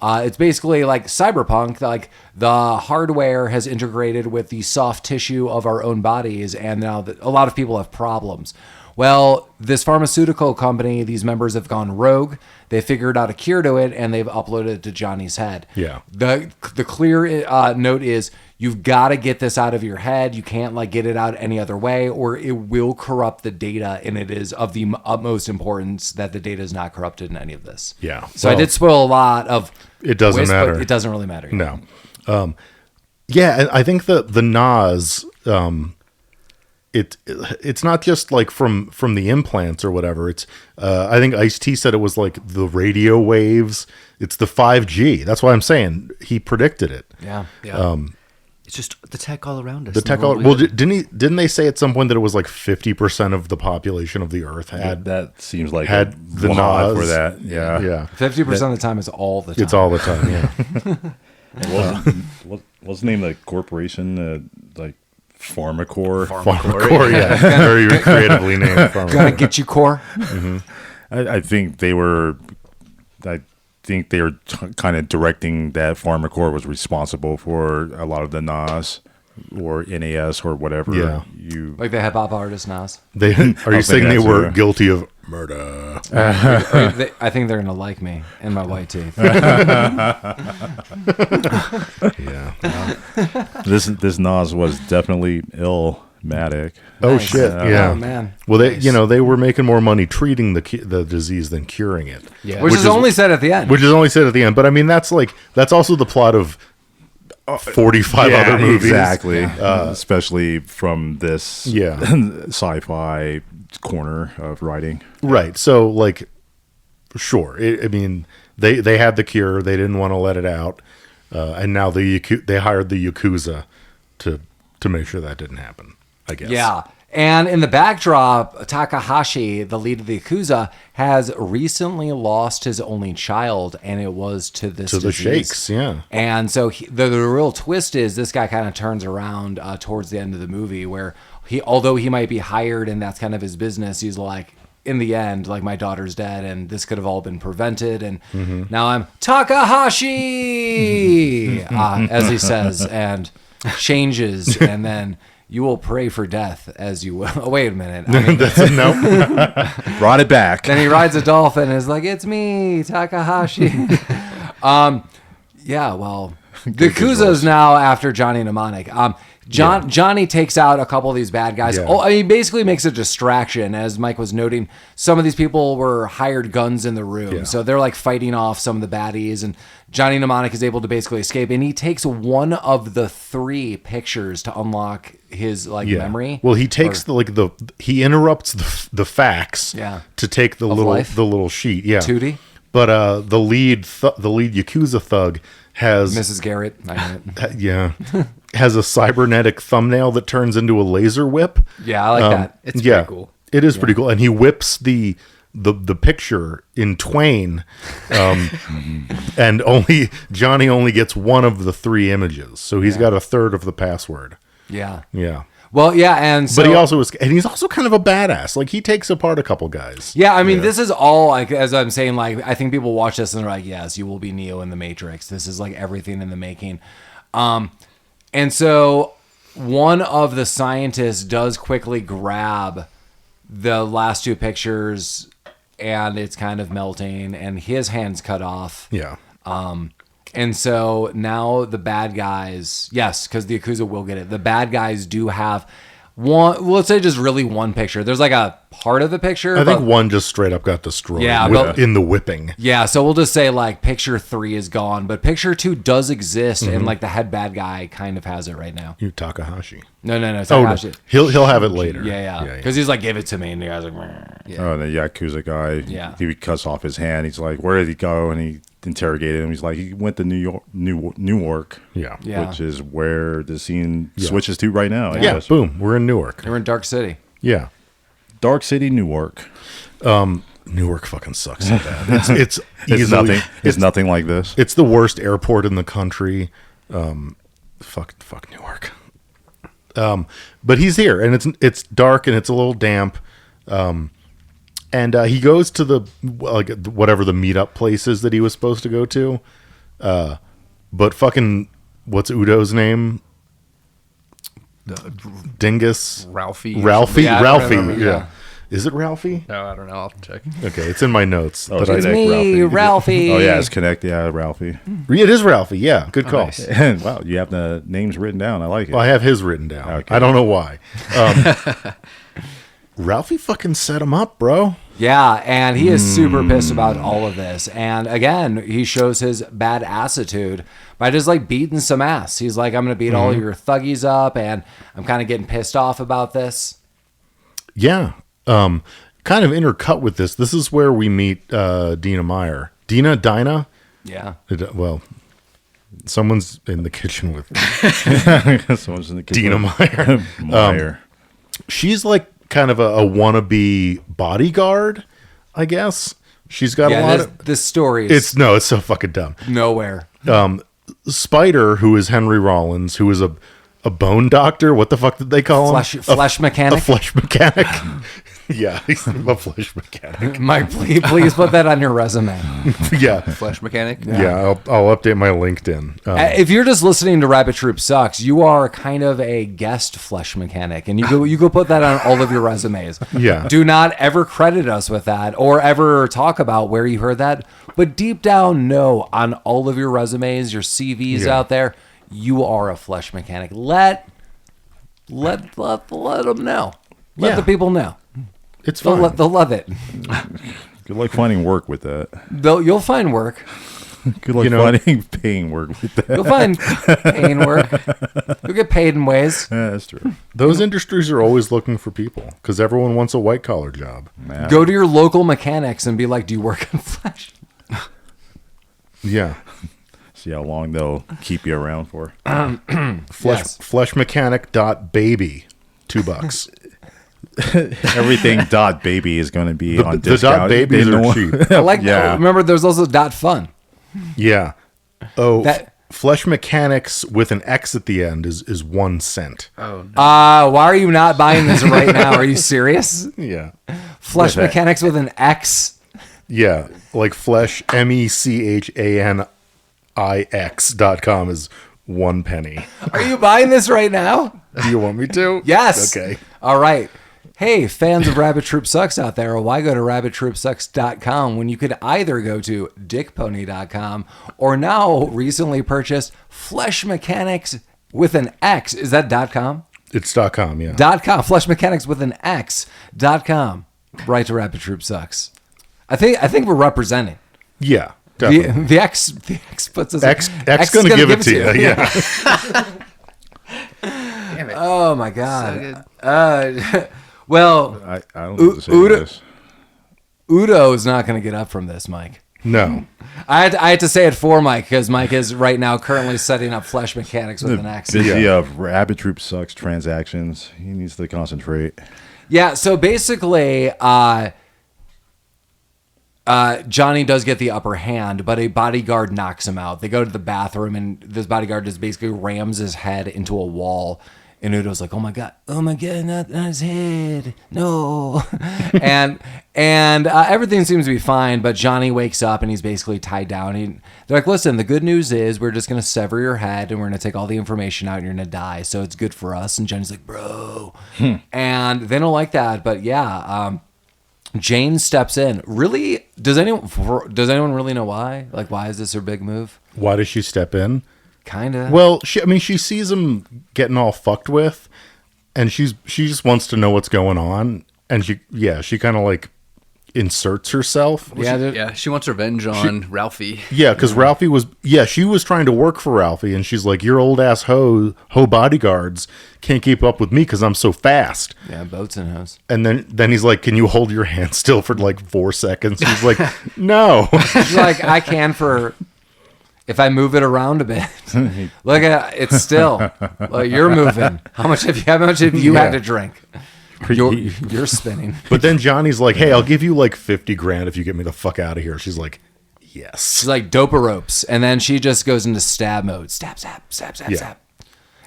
It's basically like cyberpunk, like the hardware has integrated with the soft tissue of our own bodies, and now a lot of people have problems. Well, this pharmaceutical company, these members have gone rogue. They figured out a cure to it, and they've uploaded it to Johnny's head. Yeah. The clear note is you've got to get this out of your head. You can't like get it out any other way, or it will corrupt the data. And it is of the utmost importance that the data is not corrupted in any of this. Yeah. So I Well, did spoil a lot of. It doesn't Wisp, matter. but it doesn't really matter. No. Yeah, and I think the Nas, it's not just like from the implants or whatever. It's I think Ice-T said it was like the radio waves. It's the 5G. That's why I'm saying he predicted it. Yeah. Yeah. It's just the tech all around us. The in tech. world we Well, live in. didn't they say at some point that it was like 50% of the population of the Earth had? That seems like Had a the lot Nas. for that. Yeah. Yeah. 50% of the time is all the time. It's all the time. Yeah. What's the name of the corporation? Like Pharmacore. Pharmacore. Yeah. Very creatively named. Gotta get you core. I think they were. I think they were kind of directing that Pharmacore was responsible for a lot of the NAS or NAS or whatever. Yeah. You Like the hip hop artist Nas. Are you think saying they that's were true. guilty of murder? I think they're gonna like me and my white teeth. Yeah. this NAS was definitely illmatic. Oh Nice. shit! Yeah. Oh, man. Well, they Nice. they were making more money treating the disease than curing it. Yeah. Which is only said at the end. Which is only said at the end. But I mean, that's also the plot of 45 other movies. Exactly. Especially from this Yeah. sci-fi corner of writing. Right. So like sure. I mean, they had the cure. They didn't want to let it out, and now they hired the Yakuza to make sure that didn't happen, I guess. Yeah. And in the backdrop, Takahashi, the lead of the Yakuza, has recently lost his only child, and it was to this To the disease. shakes, yeah. And so the real twist is this guy kind of turns around towards the end of the movie where although he might be hired and that's kind of his business, he's like, in the end, like, my daughter's dead and this could have all been prevented. And now I'm Takahashi, as he says, and changes. And then you will pray for death as you will. Oh, wait a minute. I mean, No. Brought it back. then he rides a dolphin and is like, it's me, Takahashi. Yeah, well, the Yakuza's now after Johnny Mnemonic. Johnny takes out a couple of these bad guys. Yeah. Oh, I mean, he basically makes a distraction. As Mike was noting, some of these people were hired guns in the room. Yeah. So they're like fighting off some of the baddies. And Johnny Mnemonic is able to basically escape. And he takes one of the 3 pictures to unlock his memory. Well, he takes he interrupts the facts Yeah. to take the Of little life? the little sheet. Yeah. 2D? But the lead Yakuza thug has Mrs. Garrett. I know it. yeah has a cybernetic thumbnail that turns into a laser whip. Yeah, I like that. It's pretty cool. It is pretty cool, and he whips the picture in twain, and Johnny only gets one of the 3 images, so he's got a third of the password. Yeah. Yeah. Well, yeah, and so... But he's also kind of a badass. Like, he takes apart a couple guys. Yeah, I mean, this is all, like, as I'm saying, like, I think people watch this and they're like, yes, you will be Neo in the Matrix. This is, like, everything in the making. And so one of the scientists does quickly grab the last 2 pictures, and it's kind of melting, and his hand's cut off. Yeah. And so now the bad guys, yes, because the Yakuza will get it. The bad guys do have one, let's say just really one picture. There's like a part of the picture. I think one just straight up got destroyed Yeah, in the whipping. Yeah, so we'll just say like picture 3 is gone, but picture 2 does exist, and like the head bad guy kind of has it right now. You Takahashi. No, Oh, no. Takahashi. He'll have it later. Yeah. Because he's like, give it to me, and the guy's like, "Meh." Oh, the Yakuza guy. Yeah. He cuts off his hand. He's like, "Where did he go?" And he interrogated him. He's like, "He went to Newark." Yeah. Yeah. Which is where the scene switches to right now. I Yeah. guess. Boom. We're in Newark. They were in Dark City. Yeah. Dark City, Newark. Newark fucking sucks so bad. It's It's easily nothing. It's nothing like this. It's the worst airport in the country. Fuck Newark. But he's here, and it's dark and it's a little damp. And he goes to the whatever the meetup place is that he was supposed to go to. But fucking what's Udo's name? Dingus. Ralphie. Yeah, I don't Ralphie. remember, Yeah. Is it Ralphie? No, I don't know. I'll check. Okay, it's in my notes. Oh, But it's It's Nick, me, Ralphie. Oh yeah, it's connect. Yeah, Ralphie. it is Ralphie. Yeah, good call. nice. Wow, you have the names written down. I like it. Well, I have his written down. Okay. I don't know why. Ralphie fucking set him up, bro. Yeah, and he is super pissed about all of this. And again, he shows his bad attitude by just like beating some ass. He's like, I'm going to beat all your thuggies up, and I'm kind of getting pissed off about this. Yeah. Kind of intercut with this. This is where we meet Dina Meyer. Dinah? Yeah. Well, someone's in the kitchen with Someone's in the kitchen. Dina Meyer. Meyer. She's like kind of a wannabe bodyguard, I guess. She's got a lot of... this story is It's so fucking dumb. nowhere. Spider, who is Henry Rollins, who is a bone doctor. What the fuck did they call him? Flesh mechanic. A flesh mechanic. Yeah, he's a flesh mechanic. Mike, please put that on your resume. Yeah. Flesh mechanic. Yeah, I'll update my LinkedIn. If you're just listening to Rabbit Troop Sucks, you are kind of a guest flesh mechanic, and you go put that on all of your resumes. Yeah. Do not ever credit us with that or ever talk about where you heard that. But deep down, know on all of your resumes, your CVs out there, you are a flesh mechanic. Let them know. Let the people know. It's fine. They'll love it. Good luck finding work with that. You'll find work. Good luck finding paying work with that. You'll find paying work. You'll get paid in ways. Yeah, that's true. Those industries are always looking for people because everyone wants a white collar job. Man. Go to your local mechanics and be like, do you work on Flash? Yeah. See how long they'll keep you around for. Fleshmechanic.baby, $2. Everything dot baby is going to be on The discount. dot babies are cheap. I like that. Remember, there's also .fun. Yeah. Oh, That- Flesh Mechanics with an X at the end is 1 cent. Oh, no. Why are you not buying this right now? Are you serious? Yeah. Flesh With mechanics with an X. Yeah. Like Flesh, MECHANIX.com is 1 penny. Are you buying this right now? Do you want me to? Yes. Okay. All right. Hey, fans of Rabbit Troop Sucks out there, why go to rabbittroopsucks.com when you could either go to dickpony.com or now recently purchased Flesh Mechanics with an X. Is that .com? It's .com, yeah. .com. Flesh Mechanics with an X.com. Right to Rabbit Troop Sucks. I think we're representing. Yeah, definitely. The X puts us X going to give it to you. Yeah. Damn it. Oh my God. So good. Well, I don't know what to say to this. Udo is not going to get up from this, Mike. No. I had to say it for Mike because Mike is right now currently setting up Flesh Mechanics with an X. Busy of Rabbit Troop Sucks transactions. He needs to concentrate. Yeah, so basically, Johnny does get the upper hand, but a bodyguard knocks him out. They go to the bathroom, and this bodyguard just basically rams his head into a wall. And Udo's like, oh my God, not his head, no. and everything seems to be fine, but Johnny wakes up and he's basically tied down. They're like, listen, the good news is we're just going to sever your head and we're going to take all the information out and you're going to die. So it's good for us. And Johnny's like, bro. And they don't like that. But yeah, Jane steps in. Really? Does anyone really know why? Like, why is this her big move? Why does she step in? Kind of. Well, she sees him getting all fucked with, and she just wants to know what's going on, and she kind of like inserts herself. Yeah, she wants revenge on Ralfi. Yeah, because Ralphie she was trying to work for Ralphie, and she's like, your old ass hoe bodyguards can't keep up with me because I'm so fast. Yeah, boats and hoes. And then he's like, can you hold your hand still for like 4 seconds? She's like, no. She's like, I can for if I move it around a bit. Look at it's still. Well, you're moving. How much have you had to drink? You're spinning. But then Johnny's like, hey, I'll give you like 50 grand if you get me the fuck out of here. She's like, yes. She's like dope ropes, and then she just goes into stab mode. Stab, stab, stab, stab, Yeah. stab.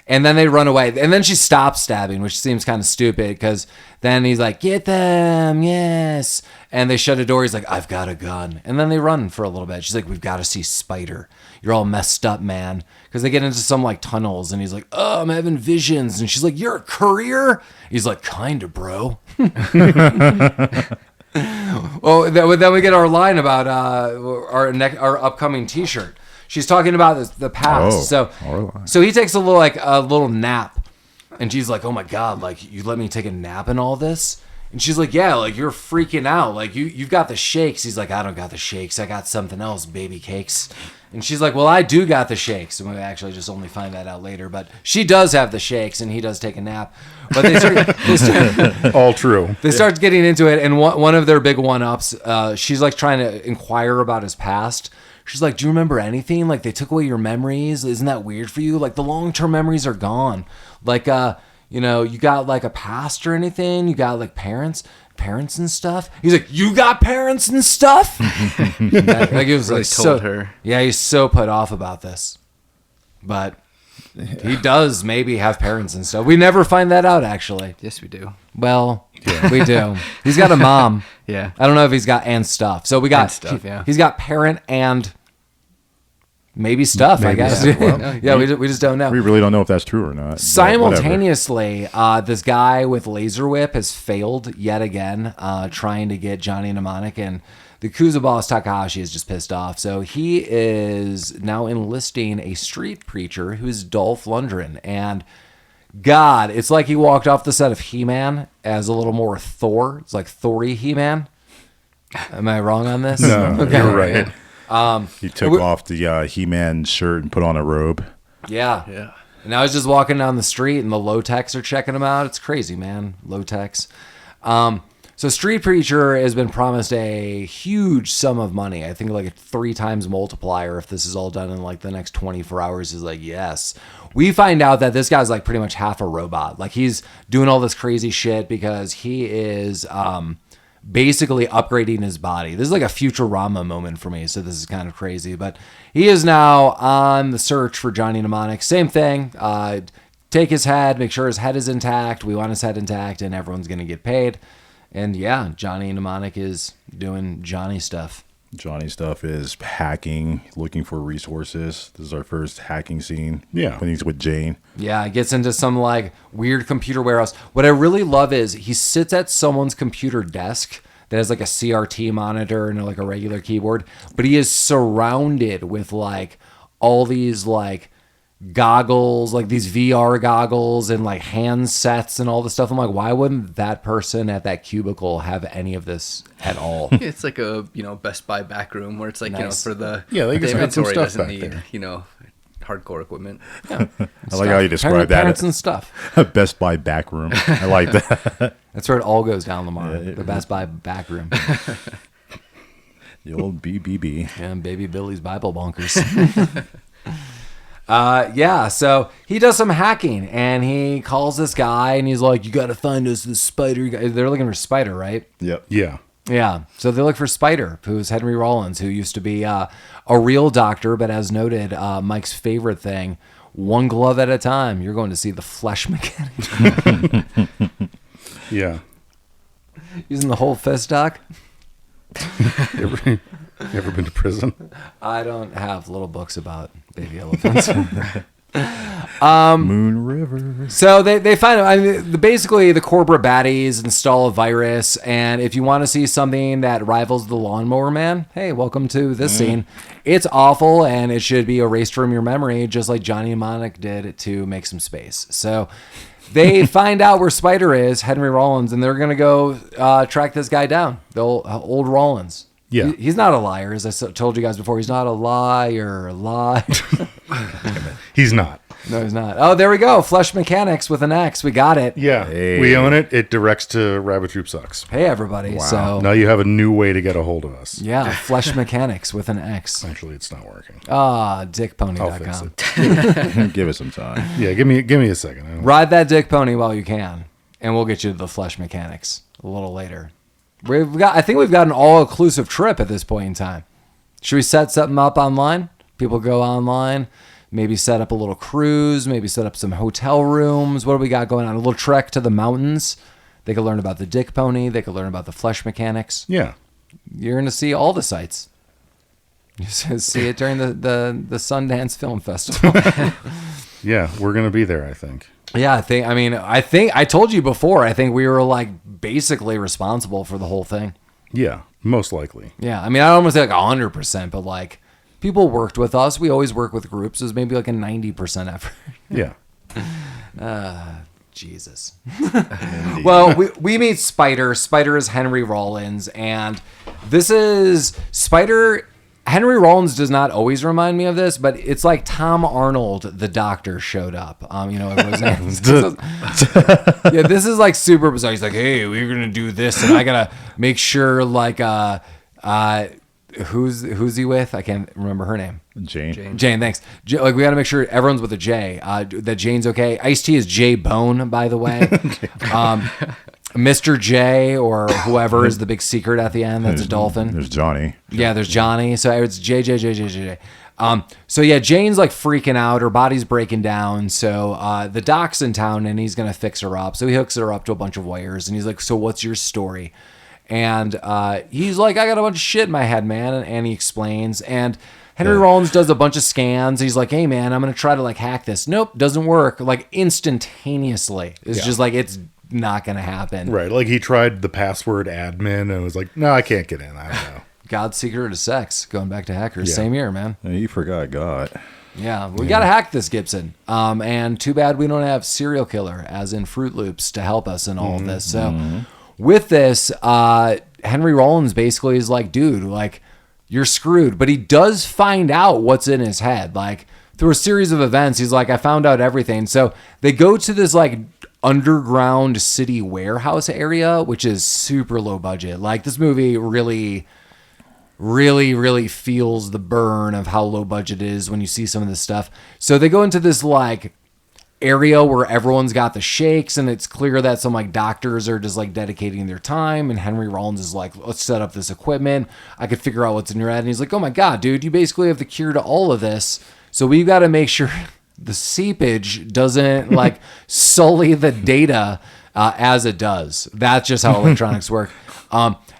And then they run away. And then she stops stabbing, which seems kind of stupid because then he's like, get them, yes. And they shut a door. He's like, I've got a gun. And then they run for a little bit. She's like, we've got to see Spider. You're all messed up, man. Because they get into some like tunnels and he's like, oh, I'm having visions. And she's like, you're a courier? He's like, kind of, bro. Well, then we get our line about our upcoming T-shirt. She's talking about the past. So he takes a little nap, and she's like, "Oh my God, like you let me take a nap and all this?" And she's like, "Yeah, like you're freaking out. Like you've got the shakes." He's like, "I don't got the shakes. I got something else, baby cakes." And she's like, "Well, I do got the shakes." And we actually just only find that out later, but she does have the shakes, and he does take a nap. But they start all true. They start getting into it, and one of their big one-ups, she's like trying to inquire about his past. She's like, do you remember anything? Like, they took away your memories. Isn't that weird for you? Like, the long-term memories are gone. Like, you got, like, a past or anything? You got, like, parents and stuff? He's like, you got parents and stuff? Like, it was Really like told her. Yeah, he's so put off about this. But he does maybe have parents and stuff. We never find that out, actually. Yes, we do. Well, we do. He's got a mom. Yeah. I don't know if he's got and stuff. So we got And stuff, yeah. He's got parent and maybe stuff, I guess. Yeah. We just don't know. We really don't know if that's true or not. Simultaneously, this guy with Laser Whip has failed yet again, trying to get Johnny Mnemonic, and the Yakuza boss Takahashi is just pissed off. So he is now enlisting a street preacher who's Dolph Lundgren, and God, it's like he walked off the set of He-Man as a little more Thor. It's like Thor-y He-Man. Am I wrong on this? No, Okay. you're right. He took off the He-Man shirt and put on a robe. Yeah. Yeah. And I was just walking down the street, and the low techs are checking him out. It's crazy, man. Low techs. So Street Preacher has been promised a huge sum of money. I think like a 3 times multiplier if this is all done in like the next 24 hours. Is like, yes. We find out that this guy's like pretty much half a robot. Like he's doing all this crazy shit because he is basically upgrading his body. This is like a Futurama moment for me, so this is kind of crazy. But he is now on the search for Johnny Mnemonic. Same thing. Take his head, make sure his head is intact. We want his head intact, and everyone's going to get paid. And yeah, Johnny Mnemonic is doing Johnny stuff. Johnny stuff is hacking, looking for resources. This is our first hacking scene. Yeah. When he's with Jane. Yeah, he gets into some like weird computer warehouse. What I really love is he sits at someone's computer desk that has like a CRT monitor and like a regular keyboard, but he is surrounded with like all these like goggles, like these VR goggles and like handsets and all this stuff. I'm like, why wouldn't that person at that cubicle have any of this at all? It's like a Best Buy back room where it's like Nice. for the they the just had some inventory stuff doesn't back need there. hardcore equipment. Yeah. I like how you describe Parents that. and stuff. Best Buy back room. I like that. That's where it all goes down, Lamar. The Best Buy back room. The old BBB. And Baby Billy's Bible Bonkers. Yeah, so he does some hacking, and he calls this guy, and he's like, you got to find us this Spider guy. They're looking for Spider, right? Yep. Yeah. Yeah, so they look for Spider, who's Henry Rollins, who used to be a real doctor, but as noted, Mike's favorite thing, one glove at a time, you're going to see the flesh mechanic. Yeah. Using the whole fist, Doc? You ever been to prison? I don't have little books about baby elephants. Moon River. So they find, I mean, basically the corporate baddies install a virus, and if you want to see something that rivals the Lawnmower Man, hey, welcome to this scene. It's awful, and it should be erased from your memory, just like Johnny Mnemonic did to make some space. So they find out where Spider is, Henry Rollins, and they're going to go track this guy down, the old Rollins. Yeah. He's not a liar, as I told you guys before. He's not a liar. He's not. No, he's not. Oh, there we go. Flesh Mechanics with an X. We got it. Yeah. Hey. We own it. It directs to Rabbit Troop Sucks. Hey, everybody. Wow. So, Now you have a new way to get a hold of us. yeah, Flesh Mechanics with an X. Actually, it's not working. Ah, I'll fix dickpony.com. it. Give it some time. Yeah, give me a second. I don't- Ride that dick pony while you can, and we'll get you to the Flesh Mechanics a little later. I think we've got an all-inclusive trip at this point in time. Should we set something up online? People go online, maybe set up a little cruise, maybe set up some hotel rooms. What do we got going on? A little trek to the mountains. They could learn about the dick pony. They could learn about the Flesh Mechanics. Yeah. You're going to see all the sites. You see it during the Sundance Film Festival. Yeah, we're going to be there, I think. Yeah, I think I told you before, I think we were like basically responsible for the whole thing. Yeah, most likely. Yeah, I mean, I don't want to say like 100%, but like people worked with us. We always work with groups. It was maybe like a 90% effort. Yeah. Jesus. Well, we meet Spider. Spider is Henry Rollins, and this is Spider. Henry Rollins does not always remind me of this, but it's like Tom Arnold, the doctor, showed up. Everyone's yeah, this is like super bizarre. He's like, hey, we're gonna do this, and I gotta make sure like who's he with? I can't remember her name. Jane. Jane, thanks. Like we got to make sure everyone's with a J. That Jane's okay. Ice-T is J Bone, by the way. Mr. J or whoever is the big secret at the end. That's a dolphin. There's Johnny. Yeah, there's Johnny. So it's J. So yeah, Jane's like freaking out. Her body's breaking down. So the doc's in town and he's gonna fix her up. So he hooks her up to a bunch of wires and he's like, "So what's your story?" And he's like, "I got a bunch of shit in my head, man." And he explains. And Henry Rollins does a bunch of scans. He's like, "Hey, man, I'm gonna try to like hack this." Nope, doesn't work. Like instantaneously. It's just like it's not gonna happen. Right. Like he tried the password admin and was like, "No, I can't get in. I don't know." God's secret to sex. Going back to hackers. Yeah. Same year, man. Yeah, you forgot God. Yeah, we got to hack this, Gibson. And too bad we don't have serial killer, as in Fruit Loops, to help us in all of this. So with this, Henry Rollins basically is like, dude, like, you're screwed. But he does find out what's in his head. Like through a series of events, he's like, I found out everything. So they go to this like underground city warehouse area, which is super low budget. Like this movie really feels the burn of how low budget it is when you see some of this stuff. So they go into this like area where everyone's got the shakes, and it's clear that some like doctors are just like dedicating their time, and Henry Rollins is like, let's set up this equipment. I could figure out what's in your head. And he's like, oh my God, dude, you basically have the cure to all of this. So we've got to make sure the seepage doesn't like sully the data as it does. That's just how electronics work.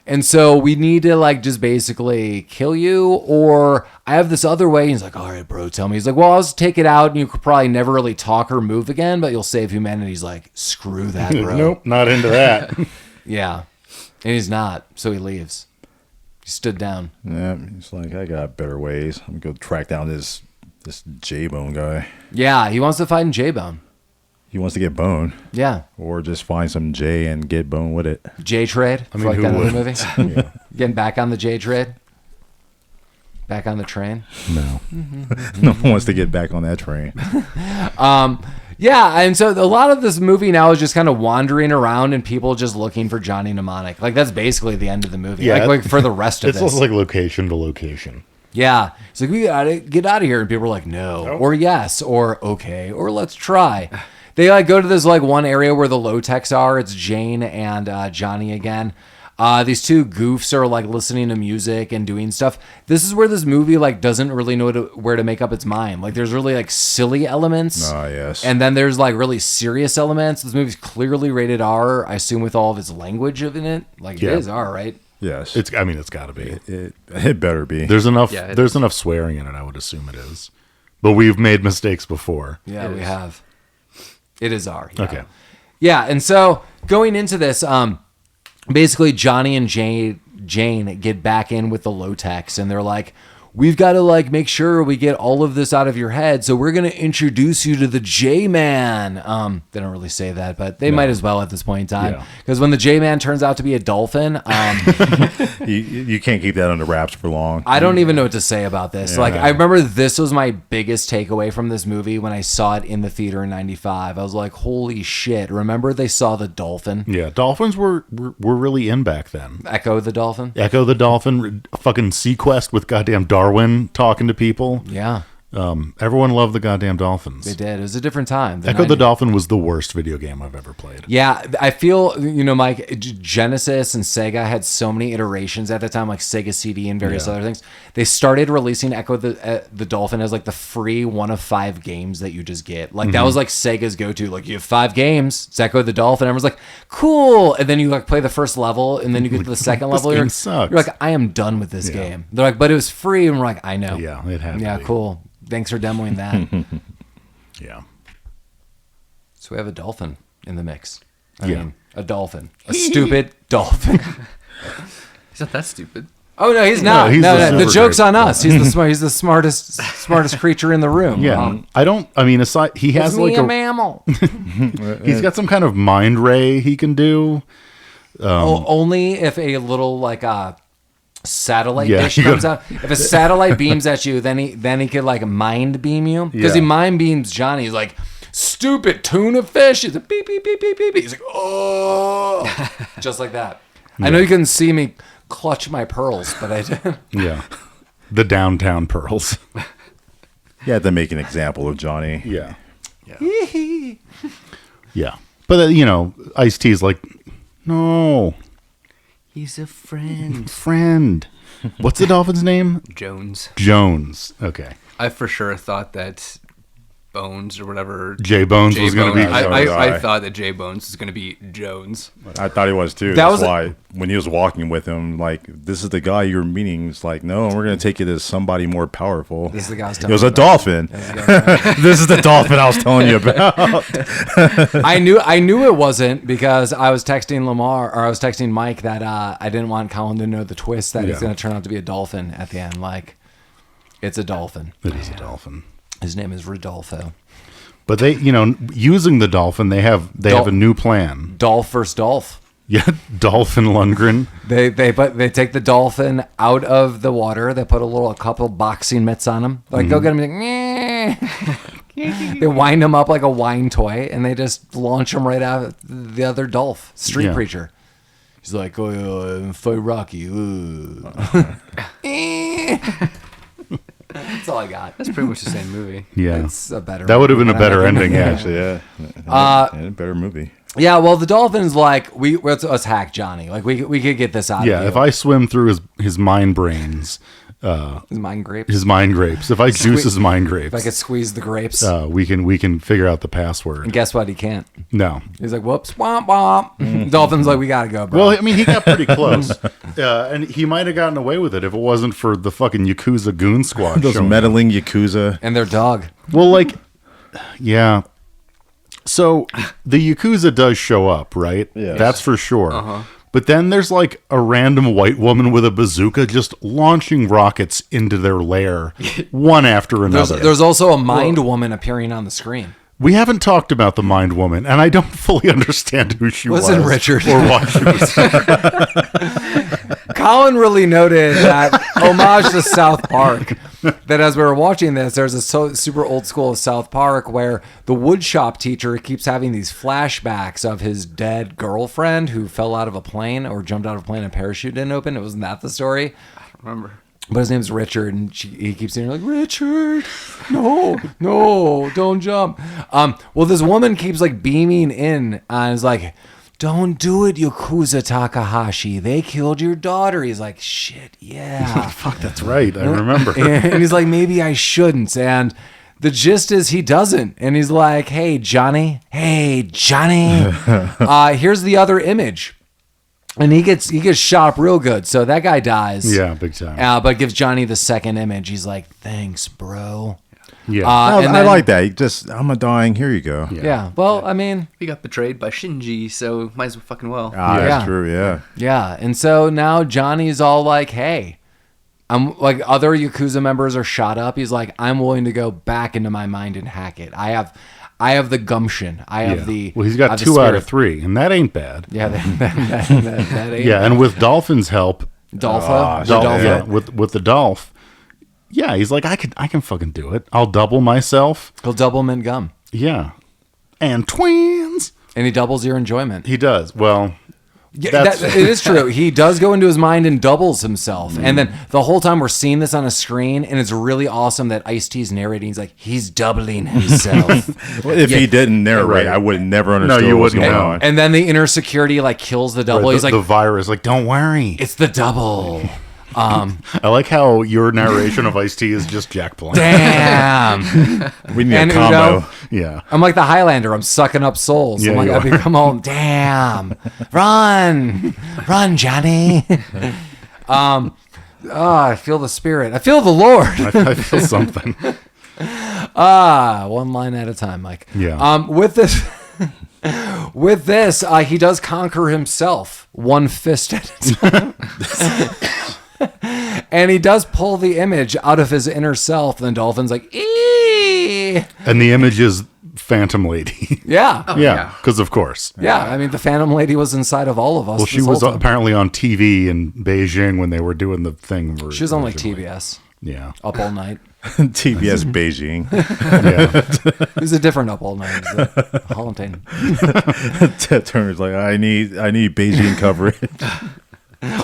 And so we need to like just basically kill you, or I have this other way. He's like, all right, bro, tell me. He's like, well, I'll just take it out and you could probably never really talk or move again, but you'll save humanity. He's like, screw that, bro. Nope, not into that. Yeah. And he's not. So he leaves. He stood down. Yeah, he's like, I got better ways. I'm going to go track down this J-Bone guy. Yeah, he wants to fight in J-Bone. He wants to get bone. Yeah. Or just find some J and get bone with it. J-Trade. I mean, who would? Movie? Yeah. Getting back on the J-Trade. Back on the train. No. No one wants to get back on that train. Yeah, and so a lot of this movie now is just kind of wandering around and people just looking for Johnny Mnemonic. Like, that's basically the end of the movie. Yeah, like for the rest of it's this. also like location to location. Yeah. It's like, we gotta get out of here. And people are like, no, or yes, or okay, or let's try. They like go to this like one area where the low techs are. It's Jane and Johnny again. These two goofs are like listening to music and doing stuff. This is where this movie like doesn't really know where to make up its mind. Like there's really like silly elements. Yes. And then there's like really serious elements. This movie's clearly rated R, I assume, with all of its language in it. Like it is R, right? Yes. It's got to be. It better be. There's enough swearing in it, I would assume it is. But we've made mistakes before. Yeah, we have. It is R. Yeah. Okay. Yeah, and so going into this, basically Johnny and Jane get back in with the low techs, and they're like, we've got to like make sure we get all of this out of your head, so we're going to introduce you to the J-Man. They don't really say that, but they might as well at this point in time, because when the J-Man turns out to be a dolphin, you can't keep that under wraps for long. I don't even know what to say about this. Yeah. Like, I remember this was my biggest takeaway from this movie when I saw it in the theater in '95. I was like, holy shit. Remember they saw the dolphin? Yeah, dolphins were really in back then. Echo the dolphin? Echo the dolphin, fucking Sequest with goddamn Darwin talking to people. Yeah. Everyone loved the goddamn dolphins. They did. It was a different time. Echo the Dolphin was the worst video game I've ever played. Yeah, I feel, Mike, Genesis and Sega had so many iterations at the time, like Sega CD and various other things. They started releasing Echo the Dolphin as like the free 1 of 5 games that you just get. Like that was like Sega's go-to. Like, you have 5 games, it's Echo the Dolphin. Everyone's like, cool. And then you like play the first level, and then you get to the second level. This game sucks. You're like, I am done with this game. They're like, but it was free, and we're like, I know. Yeah, it had to Yeah, be. cool. Thanks for demoing that. Yeah. So we have a dolphin in the mix. I mean, a dolphin. A stupid dolphin. He's not that stupid. Oh, no, he's not. he's No, the the super joke's great on us. He's the smartest creature in the room. Yeah. Aside, he has like a mammal. he's got some kind of mind ray he can do. Only if a little like satellite Yeah, dish comes out. If a satellite beams at you, then he could like mind beam you, because he mind beams Johnny. He's like, stupid tuna fish. He's like, beep beep beep beep beep. He's like, oh, just like that. I know you couldn't see me clutch my pearls, but I did. Yeah, the downtown pearls. You had to make an example of Johnny. Yeah. Yeah, but Ice-T's like, no, He's a friend. friend. What's the dolphin's name? Jones. Jones. Okay. I for sure thought that Bones or whatever. J Bones was going to be. I thought that J Bones was going to be Jones. I thought he was too. That's why when he was walking with him, like, this is the guy you're meeting. It's like, no, we're going to take you to somebody more powerful. This is the guy I was It was a dolphin. This is the dolphin I was telling you about. I knew it wasn't, because I was texting Mike that I didn't want Collin to know the twist that it's going to turn out to be a dolphin at the end. Like, it's a dolphin. It is a dolphin. His name is Rodolfo. But they, using the dolphin, they have a new plan. Dolph versus Dolph. Yeah, Dolphin Lundgren. They take the dolphin out of the water. They put a couple boxing mitts on him. Like, go get him. They wind him up like a wine toy, and they just launch him right out the other Dolph, street preacher. He's like, oh, fight Rocky. That's all I got. That's pretty much the same movie. Yeah, it's a better. That would have been a better ending, actually. Yeah. A better movie. Yeah, well, the dolphin's like, let's hack Johnny. Like, we could get this out of Yeah, you. if I swim through his mind brains, His mind grapes. his mind grapes. If I juice his mind grapes, If I could squeeze the grapes. we can figure out the password. And guess what? He can't. No. He's like, whoops, womp, womp. Dolphin's like, we gotta go, bro. Well, I mean, he got pretty close, and he might have gotten away with it if it wasn't for the fucking Yakuza goon squad. Those showing meddling Yakuza. and their dog. up. Well, like, yeah. So the Yakuza does show up, right? Yeah. That's for sure. But then there's like a random white woman with a bazooka just launching rockets into their lair, one after another. There's also a mind woman appearing on the screen. We haven't talked about the mind woman, and I don't fully understand who she was. Wasn't Richard. Or why she was. Collin really noted that homage to South Park. That as we were watching this, there's a super old school of South Park where the woodshop teacher keeps having these flashbacks of his dead girlfriend who fell out of a plane or jumped out of a plane and a parachute didn't open. It wasn't that the story? I don't remember. But his name's Richard, and he keeps saying like, Richard, no, don't jump. Well, this woman keeps like beaming in and is like, don't do it, Yakuza Takahashi. They killed your daughter. He's like, shit, yeah. Fuck, that's right. I remember. And he's like, maybe I shouldn't. And the gist is he doesn't. And he's like, hey, Johnny. Here's the other image. And he gets shot up real good. So that guy dies. Yeah, big time. But gives Johnny the second image. He's like, thanks, bro. Yeah. And I then- like that. He just, I'm a dying. Here you go. Yeah. Well, I mean, We got betrayed by Shinji, so might as well fucking well. Ah, Yeah. that's true. Yeah. yeah. And so now Johnny's all like, hey, I'm like, other Yakuza members are shot up. He's like, I'm willing to go back into my mind and hack it. I have the gumption. I have the. Well, he's I got have the 2 out of spirit. 3, and that ain't bad. Yeah, that ain't Yeah, and with Dolphin's help, Dolpha. Oh, yeah, with the Dolph, yeah, he's like, I can fucking do it. I'll double myself. He'll double mint gum, Yeah, and twins. and he doubles your enjoyment. He does. Well, Yeah, that's it is true. He does go into his mind and doubles himself. And then the whole time we're seeing this on a screen, and it's really awesome that Ice-T's narrating. He's like, he's doubling himself. Well, if he didn't narrate, Right. I would have never understood you what was wouldn't going know. on. And then the inner security like kills the double. the, He's like, the virus. Like, don't worry. it's the double. I like how your narration of Ice-T is just Jack Palance. Damn. We need And a combo. Udo, Yeah. I'm like the Highlander. I'm sucking up souls. Yeah, I'm like, you I are. become all, damn. Run, Johnny. I feel the spirit. I feel the Lord. I feel something. One line at a time, Mike. Yeah. With this, he does conquer himself one fist at a time. And he does pull the image out of his inner self. And then Dolphin's like, eee. And the image is Phantom Lady. Yeah. Yeah, because of course. Yeah. I mean, the Phantom Lady was inside of all of us. Well, she this was whole time. apparently on TV in Beijing when they were doing the thing. She was on like originally. TBS. Yeah. Up All Night. TBS Beijing. Yeah. It was a different Up All Night. It was a Holiday. Ted Turner's like, I need Beijing coverage.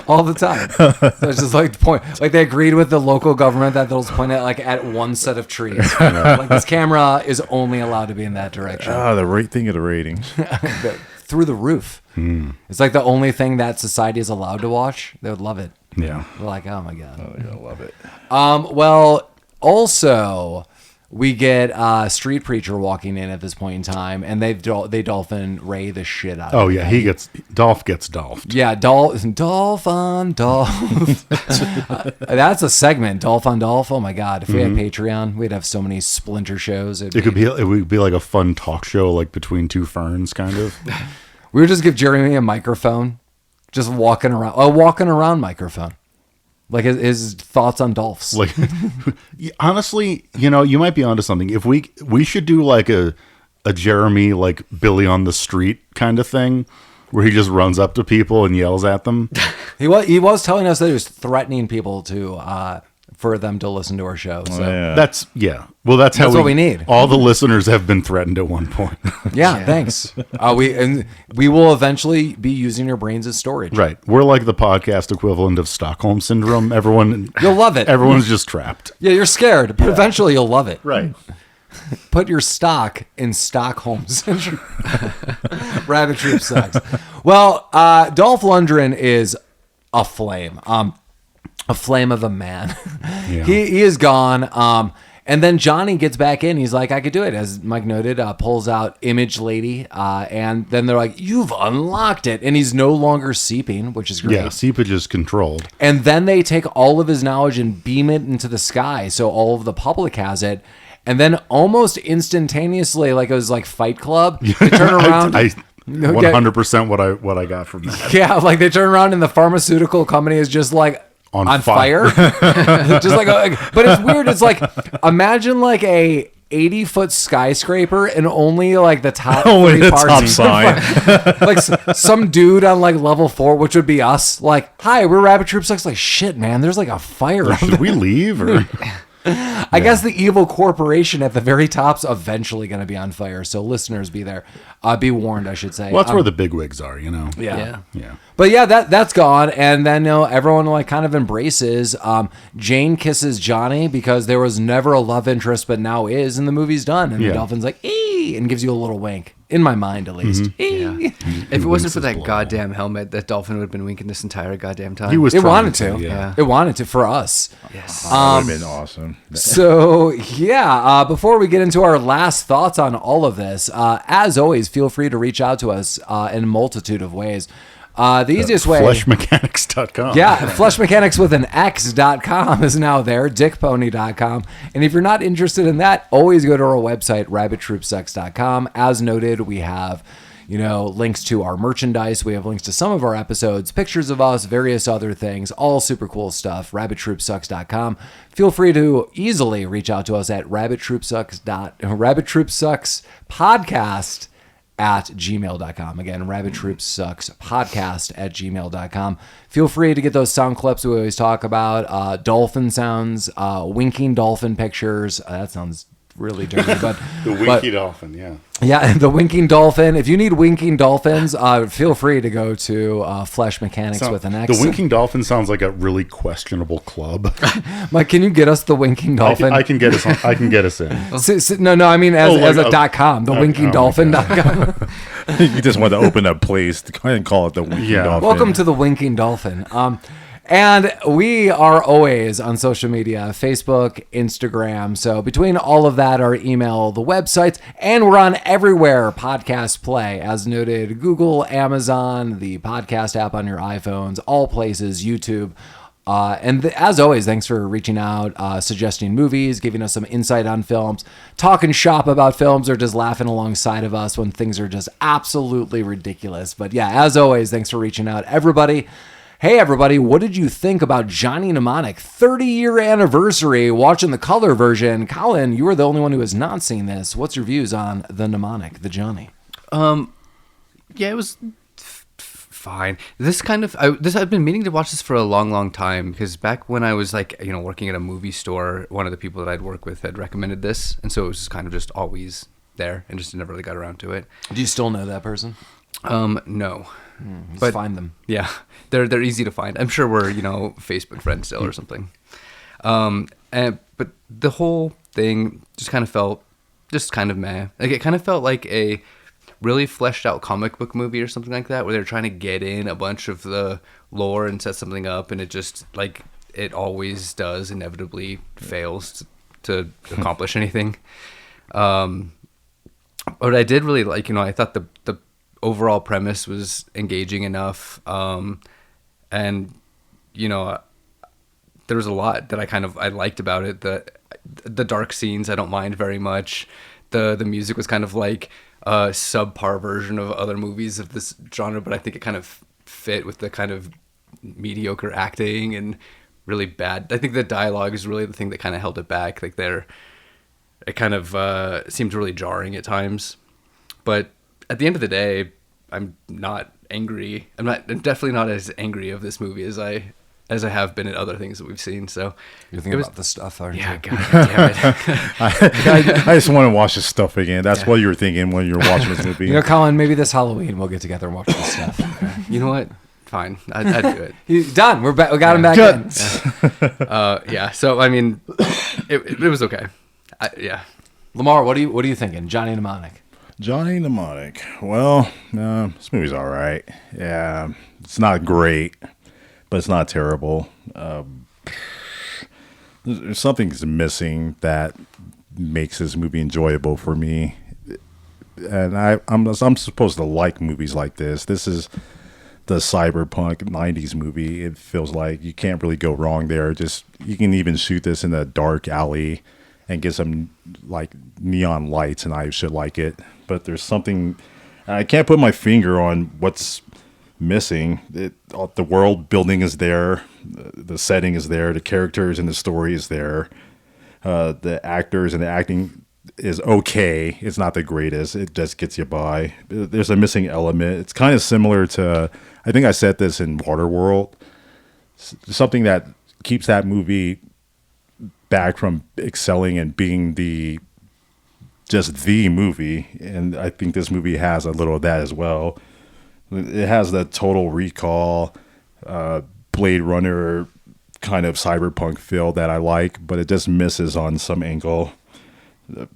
All the time. So it's just like point, like they agreed with the local government that they'll point at one set of trees. Like this camera is only allowed to be in that direction. The right thing of the ratings. Through the roof. It's like the only thing that society is allowed to watch. They would love it. Yeah. We're like, oh my god. I love it. Well, also we get Street Preacher walking in at this point in time, and they dolphin Ray the shit out of Oh him. yeah, Dolph gets dolphed. Yeah, Dolph on Dolph. That's a segment, Dolph on Dolph. Oh my god, if we had Patreon, we'd have so many splinter shows. It would be like a fun talk show, like between two ferns, kind of. We would just give Jeremy a microphone, just walking around microphone, like his thoughts on Dolphs. Like, honestly, you might be onto something. If we should do like a Jeremy like Billy on the Street kind of thing, where he just runs up to people and yells at them. He was telling us that he was threatening people to for them to listen to our show. So That's Well, that's how what we need. All the listeners have been threatened at one point. yeah, thanks. We will eventually be using your brains as storage. Right. We're like the podcast equivalent of Stockholm syndrome. You'll love it. Everyone's just trapped. Yeah, you're scared, but eventually you'll love it. Right. Put your stock in Stockholm syndrome. Rabbit Troop sucks. Well, Dolph Lundgren is a flame. A flame of a man. Yeah. He is gone. And then Johnny gets back in. He's like, I could do it. As Mike noted, pulls out Image Lady. And then they're like, you've unlocked it. And he's no longer seeping, which is great. Yeah, seepage is controlled. And then they take all of his knowledge and beam it into the sky. So all of the public has it. And then almost instantaneously, like it was like Fight Club, they turn around. I 100% what I got from that. Yeah, like they turn around and the pharmaceutical company is just like, on fire. Just like, but it's weird. It's like, imagine like a 80-foot skyscraper and only like the top Only the parts top sign. like some dude on like level 4, which would be us, like, hi, we're Rabbit Troop Sucks. Like, shit, man, there's like a fire out Should there. we leave? Or? I guess the evil corporation at the very top's eventually going to be on fire. So listeners, be there. Be warned, I should say. Well, that's where the bigwigs are, you know? Yeah. Yeah. But yeah, that's gone. And then, everyone like kind of embraces. Jane kisses Johnny because there was never a love interest, but now is, and the movie's done. And the dolphin's like, ee, and gives you a little wink. In my mind, at least. Yeah. If it wasn't for that goddamn helmet, that dolphin would have been winking this entire goddamn time. He was It trying wanted to. yeah. It wanted to for us. Yes. That would have been awesome. So, yeah, before we get into our last thoughts on all of this, as always, feel free to reach out to us in a multitude of ways. The easiest way... Fleshmechanics.com. Yeah, fleshmechanics with an X.com is now there, dickpony.com. And if you're not interested in that, always go to our website, rabbittroopsucks.com. As noted, we have, links to our merchandise. We have links to some of our episodes, pictures of us, various other things, all super cool stuff, rabbittroopsucks.com. Feel free to easily reach out to us at rabbittroopsuckspodcast at gmail.com. Again, rabbittroopsuckspodcast at gmail.com. Feel free to get those sound clips we always talk about, dolphin sounds, winking dolphin pictures. That sounds really dirty, but The winky dolphin, yeah. Yeah, the winking dolphin. If you need winking dolphins, feel free to go to Flesh Mechanics with an X. The winking dolphin sounds like a really questionable club. Mike, can you get us the winking dolphin? I can get us in. No, I mean as a .com, the oh winkingdolphin.com. You just want to open a place to kind of call it the Winking Dolphin. Welcome to the Winking Dolphin. And we are always on social media, Facebook, Instagram. So between all of that, our email, the websites, and we're on everywhere podcasts play. As noted, Google, Amazon, the podcast app on your iPhones, all places, YouTube. As always, thanks for reaching out, suggesting movies, giving us some insight on films, talking shop about films, or just laughing alongside of us when things are just absolutely ridiculous. But yeah, as always, thanks for reaching out, everybody. Hey, everybody, what did you think about Johnny Mnemonic 30-year anniversary watching the color version? Collin, you were the only one who has not seen this. What's your views on the Mnemonic, the Johnny? Yeah, it was fine. I've been meaning to watch this for a long, long time because back when I was working at a movie store, one of the people that I'd work with had recommended this, and so it was just kind of just always there and just never really got around to it. Do you still know that person? No. But find them. Yeah, they're easy to find. I'm sure we're Facebook friends still or something. But the whole thing just kind of felt just kind of meh. Like it kind of felt like a really fleshed out comic book movie or something like that, where they're trying to get in a bunch of the lore and set something up, and it just like it always does inevitably fails to accomplish anything. But I did really like, I thought the overall premise was engaging enough, and there was a lot that I liked about it. The dark scenes I don't mind very much. The music was kind of like a subpar version of other movies of this genre, but I think it kind of fit with the kind of mediocre acting and really bad. I think the dialogue is really the thing that kind of held it back. Like it kind of seemed really jarring at times, but at the end of the day, I'm not angry. I'm definitely not as angry of this movie as I have been at other things that we've seen. So You're thinking about the stuff, aren't yeah, you? God damn it. I just want to watch this stuff again. That's what you were thinking when you were watching this movie. You know, Colin, maybe this Halloween we'll get together and watch this stuff. You know what? Fine, I'd do it. He's done. We're back. We got him back in. Yeah. So I mean, it was okay. Yeah. Lamar, what are you thinking? Johnny Mnemonic. Johnny Mnemonic. Well, this movie's all right. Yeah, it's not great, but it's not terrible. There's something's missing that makes this movie enjoyable for me, and I'm supposed to like movies like this. This is the cyberpunk 90s movie. It feels like you can't really go wrong there. Just you can even shoot this in a dark alley and get some like neon lights, and I should like it. But there's something I can't put my finger on what's missing. The world building is there, the setting is there, the characters and the story is there, the actors and the acting is okay. It's not the greatest. It just gets you by. There's a missing element. It's kind of similar to, I think I said this in Waterworld, something that keeps that movie back from excelling and being just the movie. And I think this movie has a little of that as well. It has the Total Recall, Blade Runner kind of cyberpunk feel that I like, but it just misses on some angle. I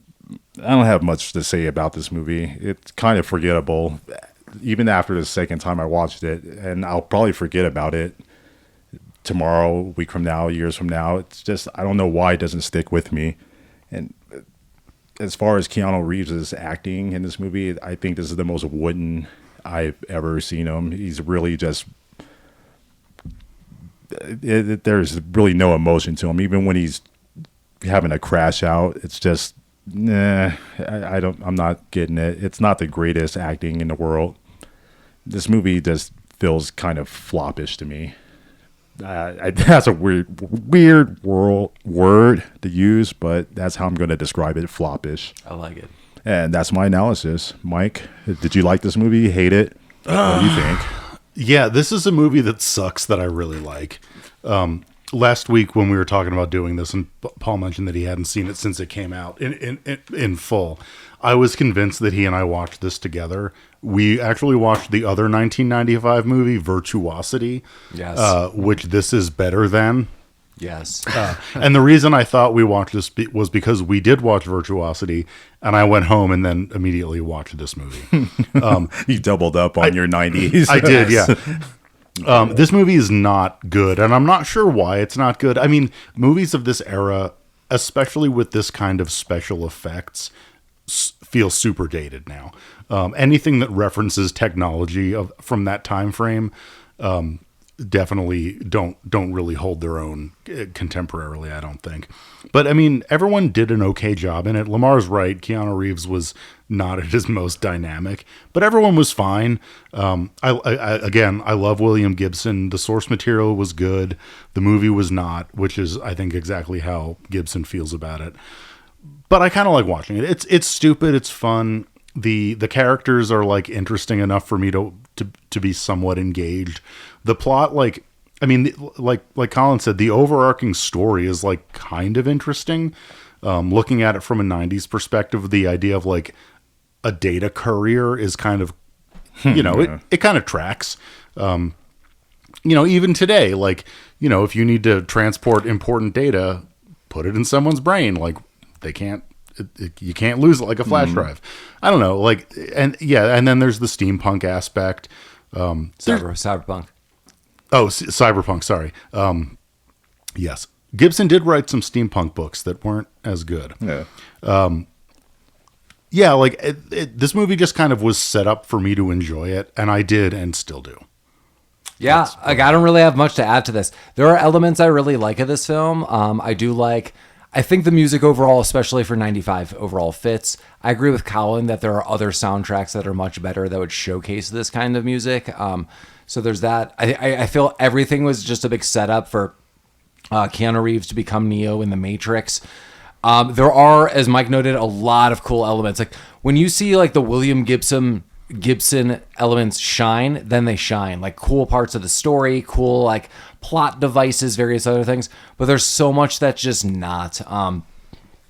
don't have much to say about this movie. It's kind of forgettable, even after the second time I watched it, and I'll probably forget about it tomorrow, a week from now, years from now. It's just, I don't know why it doesn't stick with me. And as far as Keanu Reeves' acting in this movie, I think this is the most wooden I've ever seen him. He's really just, there's really no emotion to him. Even when he's having a crash out, it's just, I'm not getting it. It's not the greatest acting in the world. This movie just feels kind of floppish to me. That's a weird word to use, but that's how I'm going to describe it, floppish. I like it. And that's my analysis. Mike, did you like this movie? Hate it? What do you think? Yeah, this is a movie that sucks that I really like. Last week when we were talking about doing this, and Paul mentioned that he hadn't seen it since it came out in full, I was convinced that he and I watched this together. We actually watched the other 1995 movie, Virtuosity, Yes. which this is better than. Yes. And the reason I thought we watched this was because we did watch Virtuosity, and I went home and then immediately watched this movie. You doubled up on your 90s. I did, yeah. This movie is not good, and I'm not sure why it's not good. I mean, movies of this era, especially with this kind of special effects, feel super dated now. Anything that references technology from that time frame definitely don't really hold their own contemporarily, I don't think. But I mean, everyone did an okay job in it. Lamar's right. Keanu Reeves was not at his most dynamic, but everyone was fine. I love William Gibson. The source material was good. The movie was not, which is, I think, exactly how Gibson feels about it. But I kind of like watching it. It's stupid. It's fun. The characters are like interesting enough for me to be somewhat engaged. The plot, like Collin said, the overarching story is like kind of interesting. Looking at it from a 90s perspective, the idea of like a data courier is kind of, it kind of tracks. Even today, like, if you need to transport important data, put it in someone's brain. Like, they can't, you can't lose it like a flash drive. I don't know. Like, and then there's the steampunk aspect. Cyberpunk. Oh, cyberpunk. Sorry. Yes. Gibson did write some steampunk books that weren't as good. Yeah. Like this movie just kind of was set up for me to enjoy it, and I did and still do. Yeah, I don't really have much to add to this. There are elements I really like of this film. I think the music overall, especially for 95, overall fits. I agree with Collin that there are other soundtracks that are much better that would showcase this kind of music. So there's that. I feel everything was just a big setup for Keanu Reeves to become Neo in The Matrix. There are, as Mike noted, a lot of cool elements. Like when you see like the William Gibson Gibson elements shine, then they shine. Like cool parts of the story, cool like plot devices, various other things. But there's so much that's just not.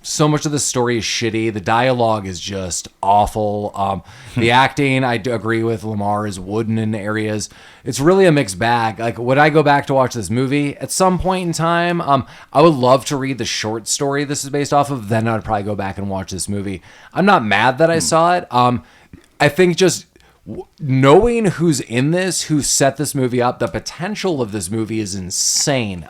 So much of the story is shitty. The dialogue is just awful. The acting, I do agree with Lamar, is wooden in areas. It's really a mixed bag. Like, would I go back to watch this movie at some point in time? I would love to read the short story this is based off of. Then I'd probably go back and watch this movie. I'm not mad that I saw it. I think just knowing who's in this, who set this movie up, the potential of this movie is insane.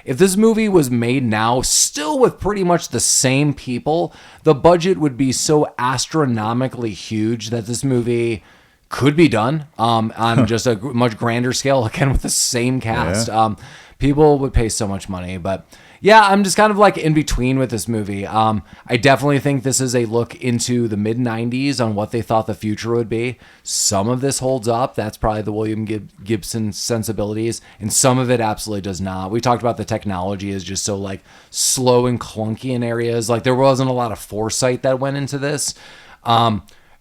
If this movie was made now, still with pretty much the same people, the budget would be so astronomically huge that this movie could be done on just a much grander scale, again, with the same cast. Yeah. People would pay so much money, but yeah, I'm just kind of like in between with this movie. I definitely think this is a look into the mid-90s on what they thought the future would be. Some of this holds up. That's probably the William Gibson sensibilities, and some of it absolutely does not. We talked about the technology is just so like slow and clunky in areas. Like there wasn't a lot of foresight that went into this.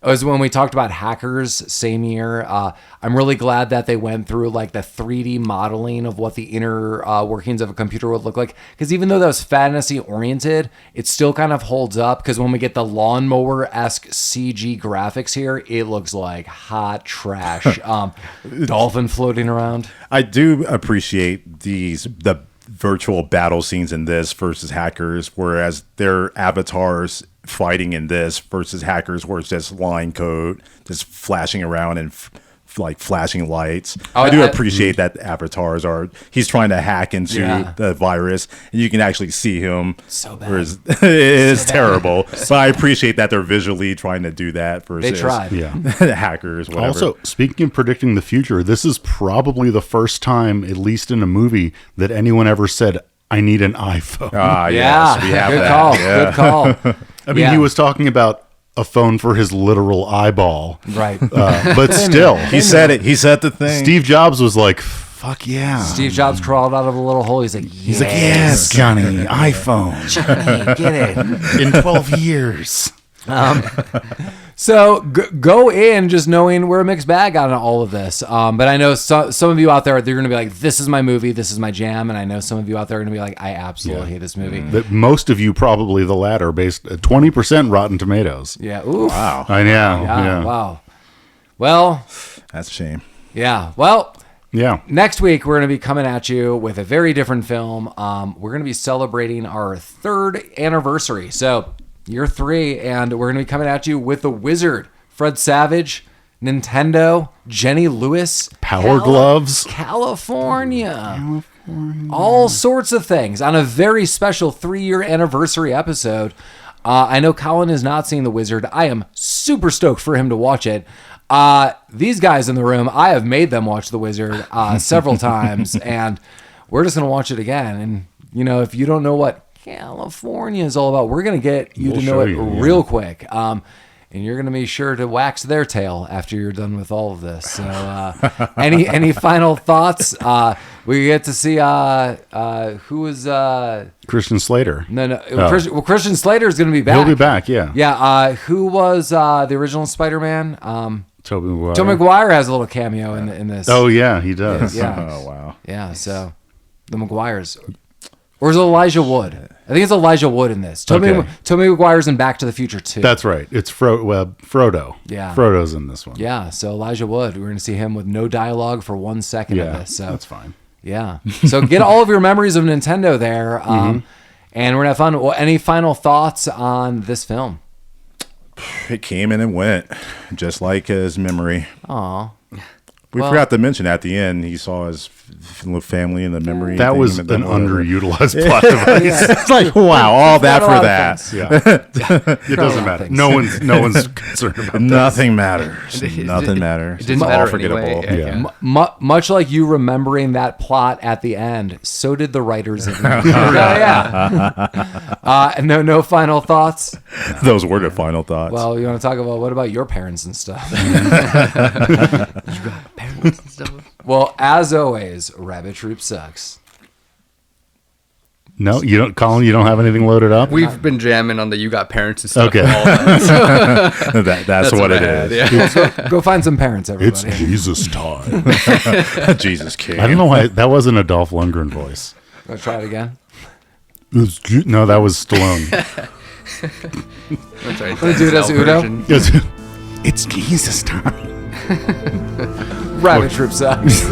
It was when we talked about Hackers same year. I'm really glad that they went through like the 3D modeling of what the inner workings of a computer would look like. Because even though that was fantasy oriented, it still kind of holds up. Because when we get the lawnmower-esque CG graphics here, it looks like hot trash. Dolphin floating around. I do appreciate the virtual battle scenes in this versus Hackers, whereas their avatars fighting in this versus Hackers where it's just line code just flashing around and like flashing lights. I do appreciate that avatars are he's trying to hack into the virus and you can actually see him. So bad. It is terrible. But I appreciate that they're visually trying to do that versus They tried. Hackers, whatever. Also, speaking of predicting the future, this is probably the first time, at least in a movie, that anyone ever said, I need an iPhone. Yes, we have good that. call. Yeah. Good call. I mean, he was talking about a phone for his literal eyeball. Right. But still. He said it. He said the thing. Steve Jobs was like, fuck yeah. Steve Jobs crawled out of a little hole. He's like, He's like, yes, Johnny, iPhone. Johnny, get it. In 12 years. So go in just knowing we're a mixed bag on all of this. But I know some of you out there, they're going to be like, this is my movie, this is my jam. And I know some of you out there are going to be like, I absolutely hate this movie. That most of you probably the latter, based at 20% Rotten Tomatoes. Yeah. Ooh. Wow. I know. Yeah. Wow. Well, That's a shame. yeah. Well, Yeah. next week, we're going to be coming at you with a very different film. We're going to be celebrating our 3rd anniversary. So, year 3, and we're going to be coming at you with The Wizard, Fred Savage, Nintendo, Jenny Lewis, Power Gloves. California. All sorts of things on a very special 3-year anniversary episode. I know Collin has not seen The Wizard. I am super stoked for him to watch it. These guys in the room, I have made them watch The Wizard several times, and we're just going to watch it again. And, you know, if you don't know what California is all about, we're going to get you to know it real quick. And you're going to be sure to wax their tail after you're done with all of this. So any final thoughts? We get to see who was Christian Slater. no. Christian Slater is going to be back. He'll be back, yeah. Yeah. Who was the original Spider-Man? Tobey Maguire. Tobey Maguire has a little cameo in this. Oh, yeah, he does. Yeah. Oh, wow. Yeah. So the Maguires. Or is it Elijah Wood? I think it's Elijah Wood in this. Tobey Maguire's in Back to the Future 2. That's right. It's Frodo. Yeah. Frodo's in this one. Yeah, so Elijah Wood. We're going to see him with no dialogue for 1 second of this. So that's fine. Yeah. So get all of your memories of Nintendo there. And we're going to have fun. Well, any final thoughts on this film? It came and it went, just like his memory. Aw. We forgot to mention at the end, he saw his family in the memory. That thing was and an then whatever. underutilized plot device. It's like, wow, all that for that. Yeah. It doesn't matter. No one's concerned about that. Nothing matters. Nothing matters. It didn't It's matter all forgettable. anyway. Yeah. Much like you remembering that plot at the end, so did the writers of it. Yeah. No final thoughts? Those were the final thoughts. Well, you want to talk about what about your parents and stuff? Parents and stuff. Well, as always, Rabbit Troop sucks. No, you don't, Colin. You don't have anything loaded up. We've been jamming on the "You Got Parents" and stuff. Okay. All that. That's what it bad, is. Yeah. Go find some parents, It's everybody. Jesus time. Jesus King. I don't know why that wasn't a Dolph Lundgren voice. Wanna try it again? No, that was Stallone. That's right. Wanna do it as Udo? It's Jesus time. Rabbit Troop sucks.